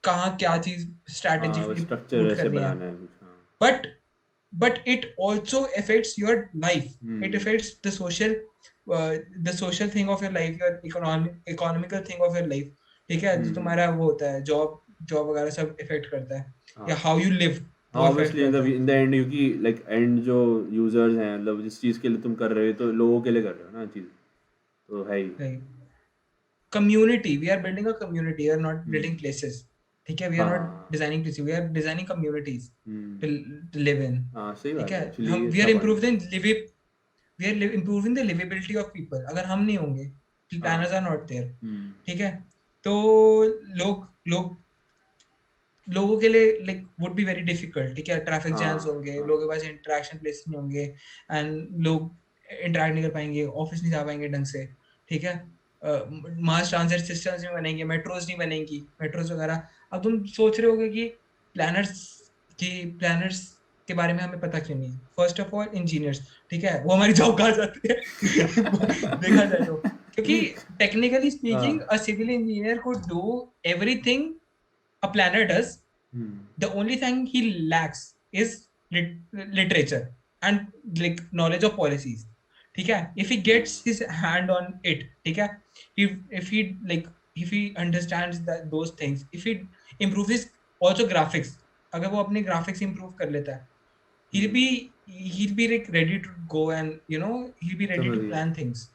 B: कहाँ क्या चीज स्ट्रैटेजिकली
A: स्ट्रक्चर
B: पुट
A: ऐसे
B: करनी है,
A: बनाना है कुछ।
B: But it also affects your life। it affects the social thing of your life, your economical thing of your life, ठीक है, जो तुम्हारा वो होता है जॉब वगैरह सब इफेक्ट करता है, या हाउ यू लिव वो इफेक्ट
A: ऑब्वियसली
B: करता है।
A: इन द एंड, क्योंकि लाइक एंड जो यूजर्स हैं, मतलब जिस चीज़ के लिए तुम कर रहे हो तो लोगों के लिए कर रहे हो ना चीज़, तो है ही।
B: Community, we are building a community, we are not building places, ठीक है, वी आर नॉट
A: हाँ
B: designing places, we are designing communities to live in,
A: हाँ सही
B: ठीक
A: बात
B: है।
A: है, एक्चुअली
B: हम वी
A: इसका
B: आर
A: पॉइंट है।
B: Improving the liveability of people. अगर हम नहीं होंगे, प्लानर्स आर नॉट देयर,
A: हम्म,
B: ठीक है, तो लोगों के लिए like would be very difficult, ठीक है, ट्रैफिक जैम्स होंगे, लोगों के पास इंटरेक्शन प्लेस नहीं होंगे, एंड लोग इंटरेक्ट नहीं कर पाएंगे, ऑफिस नहीं जा पाएंगे ढंग से, ठीक है, मास ट्रांजिट सिस्टम्स नहीं बनेंगे, मेट्रोज नहीं बनेंगी, मेट्रोज वगैरह। अब तुम सोच रहे होगे कि प्लानर्स प्लानर्स के बारे में हमें पता क्यों नहीं है। फर्स्ट ऑफ ऑल इंजीनियर्स, ठीक है, वो हमारी जॉब कहाँ जाती है देखा जाए तो, क्योंकि technically speaking a civil engineer could do everything a planner does। The only thing he lacks is literature and like knowledge of policies, ठीक है। if he gets his hand on it, ठीक है, if he like if he understands that those things, if he improves his also graphics, अगर वो अपने graphics improve कर लेता है, he'll be like ready to go, and he'll be ready
A: समझ
B: to
A: गया।
B: plan things,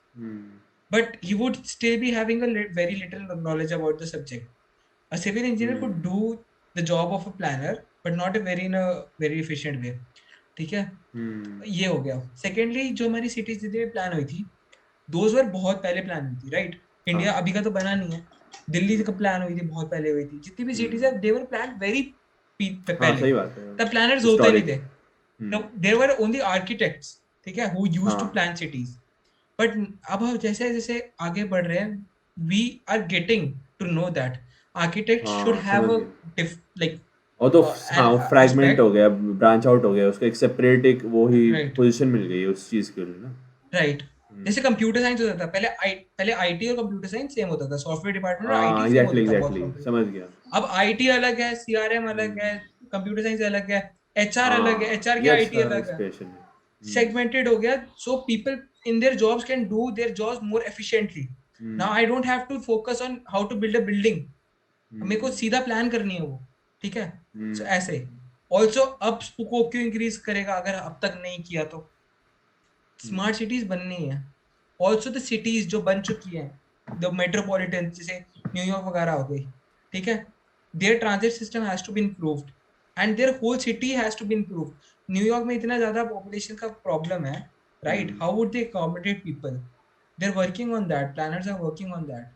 B: but he would still be having a very little knowledge about the subject। A civil engineer could do the job of a planner but not in a very efficient way, ठीक है। ये हो गया। Secondly जो हमारी cities जितनी भी plan हुई थी, दोज वर बहुत पहले प्लान हुई थी, राइट। इंडिया अभी का तो बना नहीं है, दिल्ली का प्लान हुई थी बहुत पहले हुई थी, जितनी भी सिटीज है दे वर प्लान वेरी
A: हाँ
B: पहले,
A: सही बात है,
B: तब प्लानर्स होते नहीं
A: हिस्टोरिक।
B: थे, देयर वर ओनली आर्किटेक्ट्स, ठीक है, who used to plan cities. But अब हम जैसे जैसे आगे बढ़ रहे हैं, we are getting to know that architects should
A: हाँ
B: have
A: समझ
B: a
A: गया।
B: like
A: और तो
B: an
A: हाँ फ्रैगमेंट
B: aspect,
A: हो गया, ब्रांच आउट हो गया, उसका एक सेपरेट एक वो ही
B: right,
A: पोजीशन मिल गई है उस चीज़ के लिए ना।
B: right। जैसे कंप्यूटर साइंस होता था पहले आईटी और कंप्यूटर साइंस सेम होता था, सॉफ्टवेयर डिपार्टमेंट और
A: हाँ
B: आईटी सेम
A: एग्जैक्टली
B: होता था बहुत
A: एग्जैक्टली,
B: लॉन्ग।
A: समझ गया।
B: अब आईटी अलग है, सीआरएम अलग है, कंप्यूटर साइंस अलग है, एचआर अलग है,
A: हाँ
B: एचआर
A: ये
B: क्या आईटी
A: अच्छा
B: अलग है,
A: एक्सप्रेशन है।
B: segmented हो गया, so people in their jobs can do their jobs more efficiently। now I don't have to focus on how to build a building, मेरे को सीधा प्लान करनी है वो, ठीक है। सो ऐसे ऑल्सो अब स्कोप क्यों इंक्रीज करेगा अगर अब तक नहीं किया तो। स्मार्ट सिटीज बननी है, ऑल्सो द सिटीज जो बन चुकी हैं, द मेट्रोपॉलिटन जैसे न्यूयॉर्क वगैरह हो गई, ठीक है, their transit system has to be improved and their whole city has to be improved. New York में इतना ज्यादा पॉपुलेशन का प्रॉब्लम है, right, how would they accommodate people, they are working on that, planners are working on that,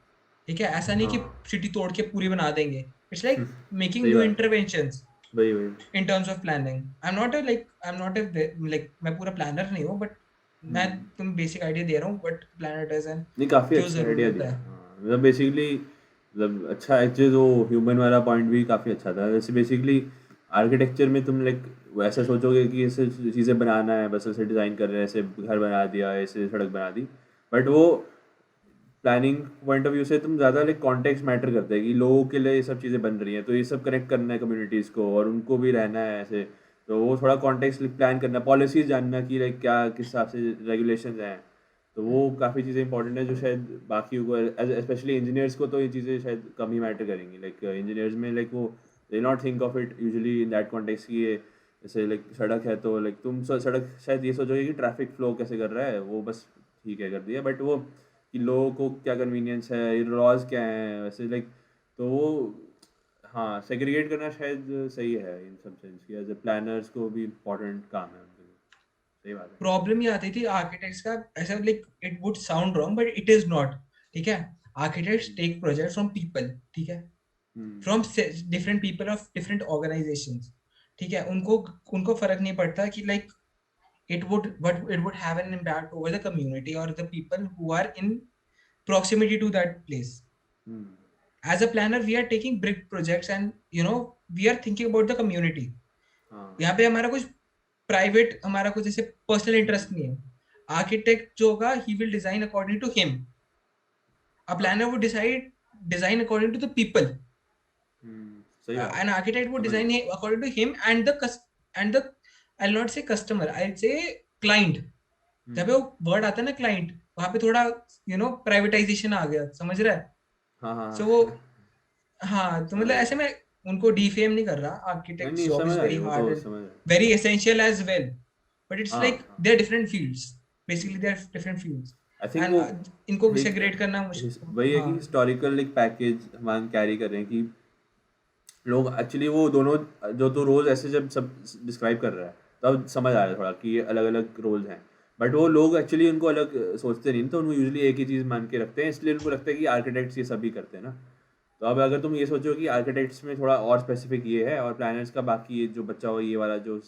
B: ठीक है। ऐसा नहीं कि
A: हाँ
B: सिटी तोड़ के पूरी बना देंगे, इट्स लाइक मेकिंग
A: सही
B: न्यू
A: बात है,
B: इंटरवेंशंस
A: वही वही।
B: in terms of planning। I'm not a like मैं पूरा planner नहीं हूँ, but मैं
A: हम्म।
B: तुम बेसिक आइडिया दे रहा हूँ बट प्लानट एज एन
A: नहीं, काफ़ी
B: क्यों
A: अच्छा आइडिया
B: ज़रूरत
A: दिया।
B: है।
A: हाँ, मतलब बेसिकली मतलब अच्छा एक्चुअली वो ह्यूमन वाला पॉइंट भी काफ़ी अच्छा था। जैसे बेसिकली आर्किटेक्चर में तुम लाइक वैसा सोचोगे कि ऐसे चीज़ें बनाना है, बस ऐसे डिज़ाइन कर रहे हैं, ऐसे घर बना दिया, ऐसे सड़क बना दी। बट वो प्लानिंग पॉइंट ऑफ व्यू से तुम ज़्यादा लाइक कॉन्टेक्स्ट मैटर करते हैं कि लोगों के लिए ये सब चीज़ें बन रही हैं, तो ये सब कनेक्ट करना है कम्युनिटीज़ को और उनको भी रहना है ऐसे। तो वो थोड़ा कॉन्टेक्स्ट प्लान करना, पॉलिसीज़ जानना कि लाइक क्या किस हिसाब से रेगुलेशंस हैं। तो वो काफ़ी चीज़ें इंपॉर्टेंट है जो शायद बाकी को स्पेशली इंजीनियर्स को तो ये चीज़ें शायद कम ही मैटर करेंगी। लाइक इंजीनियर्स में लाइक वो they not think of it usually in that context कि ये जैसे लाइक सड़क है तो लाइक तुम सड़क शायद ये सोचोगे कि ट्रैफिक फ्लो कैसे कर रहा है, वो बस ठीक है कर दिया। बट वो कि लोगों को क्या कन्वीनियंस है, ये लॉज क्या हैं वैसे लाइक, तो वो हाँ सेग्रीगेट करना शायद सही है इन सब सेंस कि एज ए प्लानर्स को भी इम्पोर्टेंट काम है उनके लिए। सही बात है।
B: प्रॉब्लम ये आती थी आर्किटेक्ट्स का, ऐसा like it would sound wrong but it is not, ठीक है। Architects
A: hmm.
B: Take project from people, ठीक है,
A: hmm.
B: From different people of different organisations, ठीक है। उनको उनको फर्क नहीं पड़ता कि like it would have an impact over the community or the people who are in proximity to that place.
A: Hmm.
B: As a planner we are taking big projects and we are thinking about the community.
A: हाँ।
B: यहाँ पे हमारा कुछ private, हमारा कुछ जैसे personal interest नहीं है। आर्किटेक्ट जो होगा he will design according to him, a
A: हाँ।
B: planner would design according to the people.
A: सही बात
B: An
A: है।
B: architect would
A: समझ
B: design
A: गया।
B: according to him and the I'll not say customer, I'll say client. जब
A: हम्म।
B: वो वर्ड आता है ना क्लाइंट, वहां पे थोड़ा प्राइवेटाइजेशन आ गया, समझ रहा है।
A: हाँ हाँ
B: सो वो,
A: हाँ।
B: हाँ, तो
A: समझ
B: मतलब
A: गया।
B: ऐसे में उनको डिफेम नहीं कर रहा।
A: नहीं
B: आर्किटेक्ट
A: नहीं,
B: जॉब
A: समझ
B: इज
A: आ
B: वेरी
A: रही, वो
B: हार्ड
A: तो
B: एंड
A: समझ।
B: Very essential as well, but it's
A: हाँ
B: लाइक
A: हाँ।
B: They are different fields, basically
A: hmm.
B: They are different fields.
A: I think वो
B: एंड इनको
A: एक
B: सेग्रेगेट करना मुश्किल।
A: वही है
B: हाँ,
A: कि हिस्टोरिकल एक पैकेज हम कैरी कर रहे हैं कि लोग एक्चुअली वो दोनों जो तो रोल्स ऐसे जब सब डिस्क्राइब कर रहा है तब समझ आ रहा है थोड़ा कि ये अलग अलग रोल्स हैं। बट वो लोग एक्चुअली उनको अलग सोचते नहीं, तो उनको यूजुअली एक ही चीज़ मान के रखते हैं, इसलिए उनको लगता है कि आर्किटेक्ट्स ये सभी करते हैं ना। तो अब अगर तुम ये सोचो कि आर्किटेक्ट्स में थोड़ा और स्पेसिफिक ये है और प्लानर्स का बाकी ये जो बच्चा हो ये वाला जो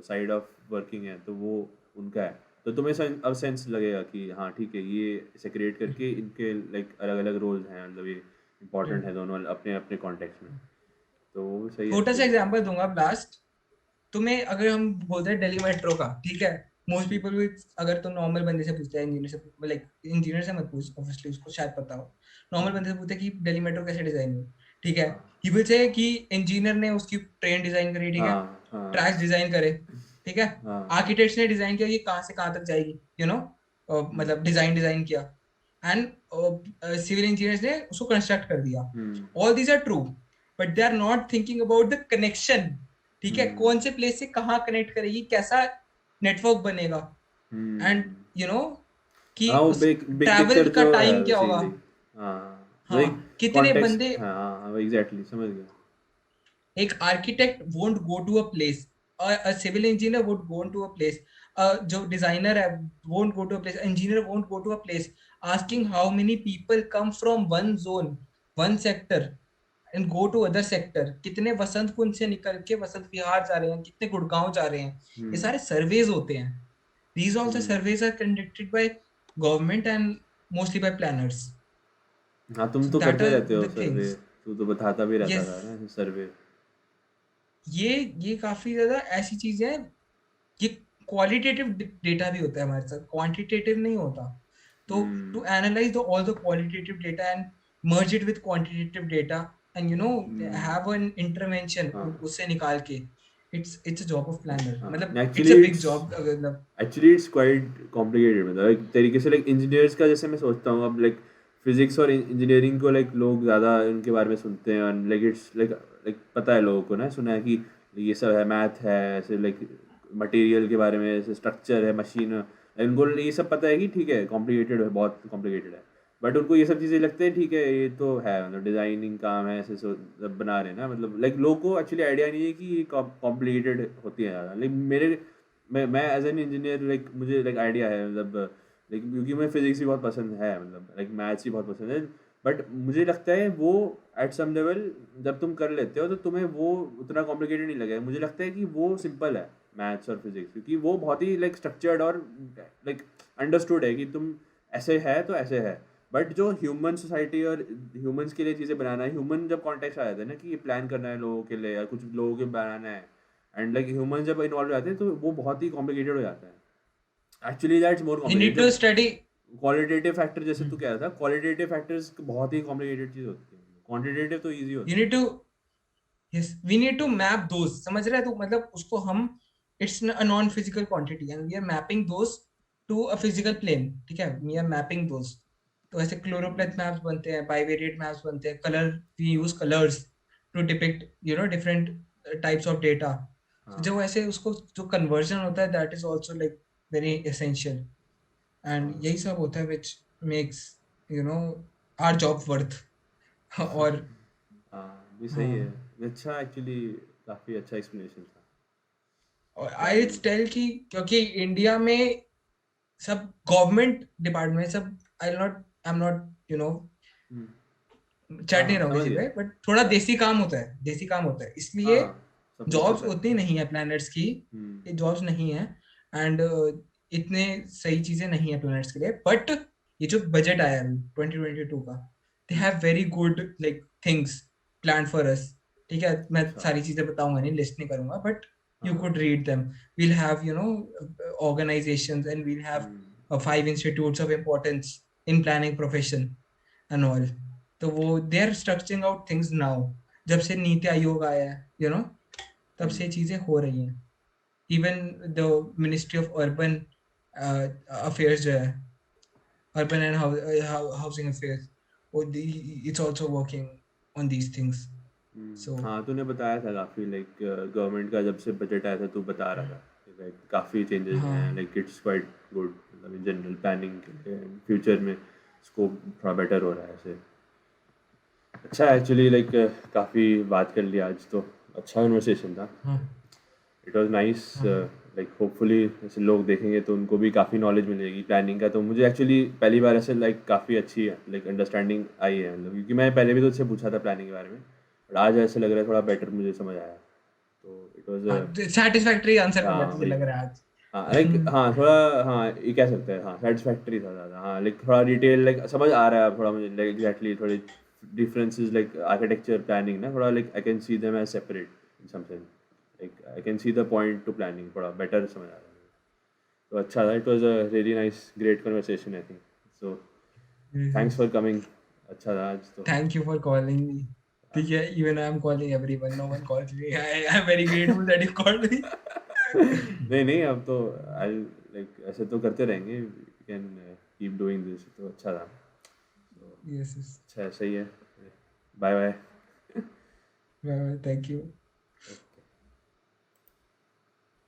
A: साइड ऑफ वर्किंग है तो वो उनका है, तो तुम्हें अब सेंस लगेगा कि हाँ ठीक है ये इसे क्रिएट करके इनके लाइक अलग अलग रोल्स हैं, मतलब ये इंपॉर्टेंट है दोनों अपने अपने कॉन्टेक्स्ट में। तो वो भी सही है
B: छोटा सा
A: एक्चुअली।
B: एग्जांपल दूंगा लास्ट। तुम्हें अगर हम बोलते हैं दिल्ली मेट्रो का, ठीक है, मोस्ट पीपल विल, अगर तुम नॉर्मल बंदे से पूछते हैं, इंजीनियर से, लाइक इंजीनियर से मत पूछ, ऑब्वियसली उसको शायद पता हो। नॉर्मल बंदे से पूछते हैं कि दिल्ली मेट्रो कैसे डिजाइन हुई, ठीक है,
A: हाँ
B: ही विल से कि इंजीनियर ने उसकी ट्रेन डिजाइन करी, ठीक है,
A: हाँ हाँ
B: ट्रैक्स डिजाइन करे, ठीक है,
A: हाँ।
B: आर्किटेक्ट्स ने डिजाइन किया कि कहाँ से कहाँ तक जाएगी,
A: हम्म।
B: मतलब डिजाइन किया, एंड सिविल इंजीनियर्स ने उसको कंस्ट्रक्ट कर दिया।
A: Hmm.
B: All these are true, but they are not thinking about the connection, ठीक है,
A: हम्म।
B: कौन से प्लेस से कहाँ कनेक्ट करेगी, कैसा नेटवर्क बनेगा, एंड
A: हम्म।
B: यू नो कि
A: हाँ वो
B: उस
A: बिग बिग
B: ट्रैवल
A: पिक्चर
B: का
A: जो है
B: टाइम क्या होगा।
A: बेसिकली। हाँ वही
B: हाँ, कितने
A: कॉन्टेक्स्ट,
B: बंदे,
A: हाँ हाँ वो एग्जैक्टली समझ गया।
B: एक architect won't go to a place, a civil engineer would go to a place, जो डिजाइनर है won't go to a place, engineer won't go to a place asking how many people come from one zone, one sector and go to other sector, कितने वसंत कुंज से निकल के वसंत विहार जा रहे हैं, कितने गुड़गांव जा रहे हैं। ये
A: हम्म।
B: सारे सर्वेज होते हैं। these also
A: hmm.
B: surveys are conducted by government and mostly by planners.
A: हाँ तुम
B: So
A: तो
B: that
A: करते
B: are
A: रहते हो
B: the
A: सर्वे,
B: things.
A: तू तो बताता भी रहता
B: Yes,
A: था ना सर्वे।
B: ये ये काफी ज्यादा ऐसी चीजें हैं, ये क्वालिटेटिव डेटा भी होता है हमारे साथ, क्वांटिटेटिव नहीं होता। तो to
A: hmm.
B: Analyze the all the qualitative data and merge it with quantitative data and
A: hmm.
B: Have an intervention
A: हाँ
B: उससे निकाल के, it's a job of planner,
A: हाँ।
B: मतलब it's a
A: actually
B: big
A: it's
B: job, मतलब।
A: इट्स क्वाइट कॉम्प्लिकेटेड, मतलब एक तरीके से लाइक इंजीनियर्स का जैसे मैं सोचता हूँ अब लाइक फिजिक्स और इंजीनियरिंग को लाइक लोग ज़्यादा उनके बारे में सुनते हैं, लाइक इट्स लाइक लाइक पता है लोगों को ना, सुना है कि ये सब है, मैथ है ऐसे लाइक मटेरियल के बारे में, ऐसे स्ट्रक्चर है, मशीन, उनको ये सब पता है कि ठीक है कॉम्प्लिकेटेड है, बहुत कॉम्प्लिकेटेड है। बट उनको ये सब चीज़ें लगते हैं ठीक है ये तो है, मतलब डिज़ाइनिंग काम है ऐसे बना रहे हैं ना, मतलब लाइक लोगों को एक्चुअली आइडिया नहीं है कि ये कॉम्प्लिकेटेड होती है ज़्यादा। लाइक मेरे मैं एज एन इंजीनियर लाइक मुझे लाइक आइडिया है, मतलब लाइक क्योंकि मुझे फिजिक्स भी बहुत पसंद है, मतलब लाइक मैथ्स भी बहुत पसंद है। बट मुझे लगता है वो एट सम लेवल जब तुम कर लेते हो तो तुम्हें वो उतना कॉम्प्लिकेटेड नहीं लगेगा, मुझे लगता है कि वो सिंपल है। मैथ्स और फिजिक्स, क्योंकि वो बहुत ही लाइक स्ट्रक्चर्ड और लाइक अंडरस्टूड है कि तुम ऐसे है तो ऐसे है। बट जो ह्यूमन सोसाइटी और ह्यूमंस के लिए चीज़ें बनाना है, ह्यूमन जब कॉन्टेक्स्ट आ जाता है ना कि ये प्लान करना है लोगों के लिए या कुछ लोगों के बनाना है, एंड लाइक ह्यूमन जब इन्वॉल्व हो जाते हैं तो वो बहुत ही कॉम्प्लिकेटेड हो जाता है। Actually that's more
B: You need
A: complicated.
B: to
A: जब
B: study.
A: क्वालिटेटिव फैक्टर, जैसे तू कह रहा था, क्वालिटेटिव फैक्टर्स बहुत ही कॉम्प्लिकेटेड चीज़ होती है, क्वांटिटेटिव तो ईजी
B: You
A: होता है।
B: need to, yes, we need to map those. समझ रहा है तू, मतलब उसको हम, it's a non physical quantity and we are mapping those to a physical plane. ठीक है, we are mapping those. तो ऐसे क्लोरोप्लेथ मैप्स बनते हैं, बाइवेरिएट मैप्स बनते हैं, colour, we use colors to depict different types of data. So
A: हाँ
B: जब ऐसे उसको जो conversion होता है, that is also like very essential. And
A: हाँ
B: यही सब होता है which makes you know our job worth. और
A: हाँ, भी सही
B: हाँ,
A: है। अच्छा, एक्चुअली काफ़ी अच्छा एक्सप्लेनेशन था।
B: और आई
A: प्लानिंग।
B: टेल कि क्योंकि इंडिया में सब गवर्नमेंट डिपार्टमेंट सब, आई एम नॉट यू नो
A: हाँ
B: चैट नहीं
A: हाँ,
B: रहा हूँ
A: समझ
B: किसी
A: गया।
B: पे, बट थोड़ा
A: हाँ
B: देसी काम होता है, देसी काम होता है, इसलिए
A: हाँ, सब कुछ
B: जॉब्स
A: पता है।
B: उतनी नहीं है प्लैनेट्स की,
A: हम्म
B: ये जॉब्स नहीं है, एंड इतने सही चीजें नहीं है प्लैनेट्स के लिए। बट ये जो बजट आया है 2022 का, they
A: hmm,
B: have very good like things plan for us. ठीक है, मैं
A: अच्छा।
B: सारी चीजें बताऊंगा नहीं, लिस्ट नहीं करूंगा, बट you
A: हाँ।
B: could read them. We'll have organizations, and we'll have
A: hmm
B: 5 institutes of importance in planning profession and all. तो वो they are structuring out things now. जब से नीति आयोग आया है तब
A: हम्म
B: से चीजें हो रही हैं। Even the ministry of urban affairs जो है, urban and housing affairs, it's also working on these things. So
A: हाँ, तूने बताया था काफ़ी, लाइक गवर्नमेंट का जब से बजट आया था तू बता रहा था लाइक काफ़ी चेंजेस
B: हाँ
A: हैं, लाइक इट्स क्वाइट गुड, मतलब इन जनरल प्लानिंग के लिए फ्यूचर में स्कोप थोड़ा बेटर हो रहा है ऐसे। अच्छा, एक्चुअली लाइक काफ़ी बात कर लिया आज तो, अच्छा कन्वर्सेशन था।
B: हाँ
A: इट वाज नाइस।
B: हाँ
A: लाइक होपफुली ऐसे लोग देखेंगे तो उनको भी काफ़ी नॉलेज मिलेगी प्लानिंग का। तो मुझे एक्चुअली पहली बार ऐसे लाइक काफ़ी अच्छी है लाइक अंडरस्टैंडिंग आई है, मतलब क्योंकि मैं पहले भी तो उससे पूछा था प्लानिंग के बारे में, बट आज ऐसे लग रहा है थोड़ा बेटर मुझे समझ आया। तो इट
B: हाँ,
A: वाज।
B: सेटिस्फैक्टरी आंसर मिला
A: हाँ
B: तुझे
A: वही।
B: लग रहा है आज।
A: हाँ लाइक, हाँ थोड़ा, हाँ ये कह सकते हैं, हाँ सेटिस्फैक्टरी था ज़्यादा। हाँ लाइक थोड़ा डिटेल लाइक समझ आ रहा है अब थोड़ा मुझे, लाइक एग्जैक्टली थोड़े डिफरेंसेस लाइक आर्किटेक्चर प्लानिंग ना, थोड़ा like I can see them as separate in some sense, like I can see the point to planning, थोड़ा बेटर समझ आ रहा है। तो अच्छा था, it was a really nice great conversation I think. So thanks for coming. अच्छा था आज तो।
B: Thank you for calling me. ठीक है, even I am calling everyone. No one calls me. I am very grateful that you called me.
A: नहीं नहीं, अब तो आई लाइक ऐसे तो करते रहेंगे, कैन कीप डूइंग दिस, तो अच्छा था। So,
B: Yes, yes.
A: अच्छा, सही है। Bye bye.
B: Thank you.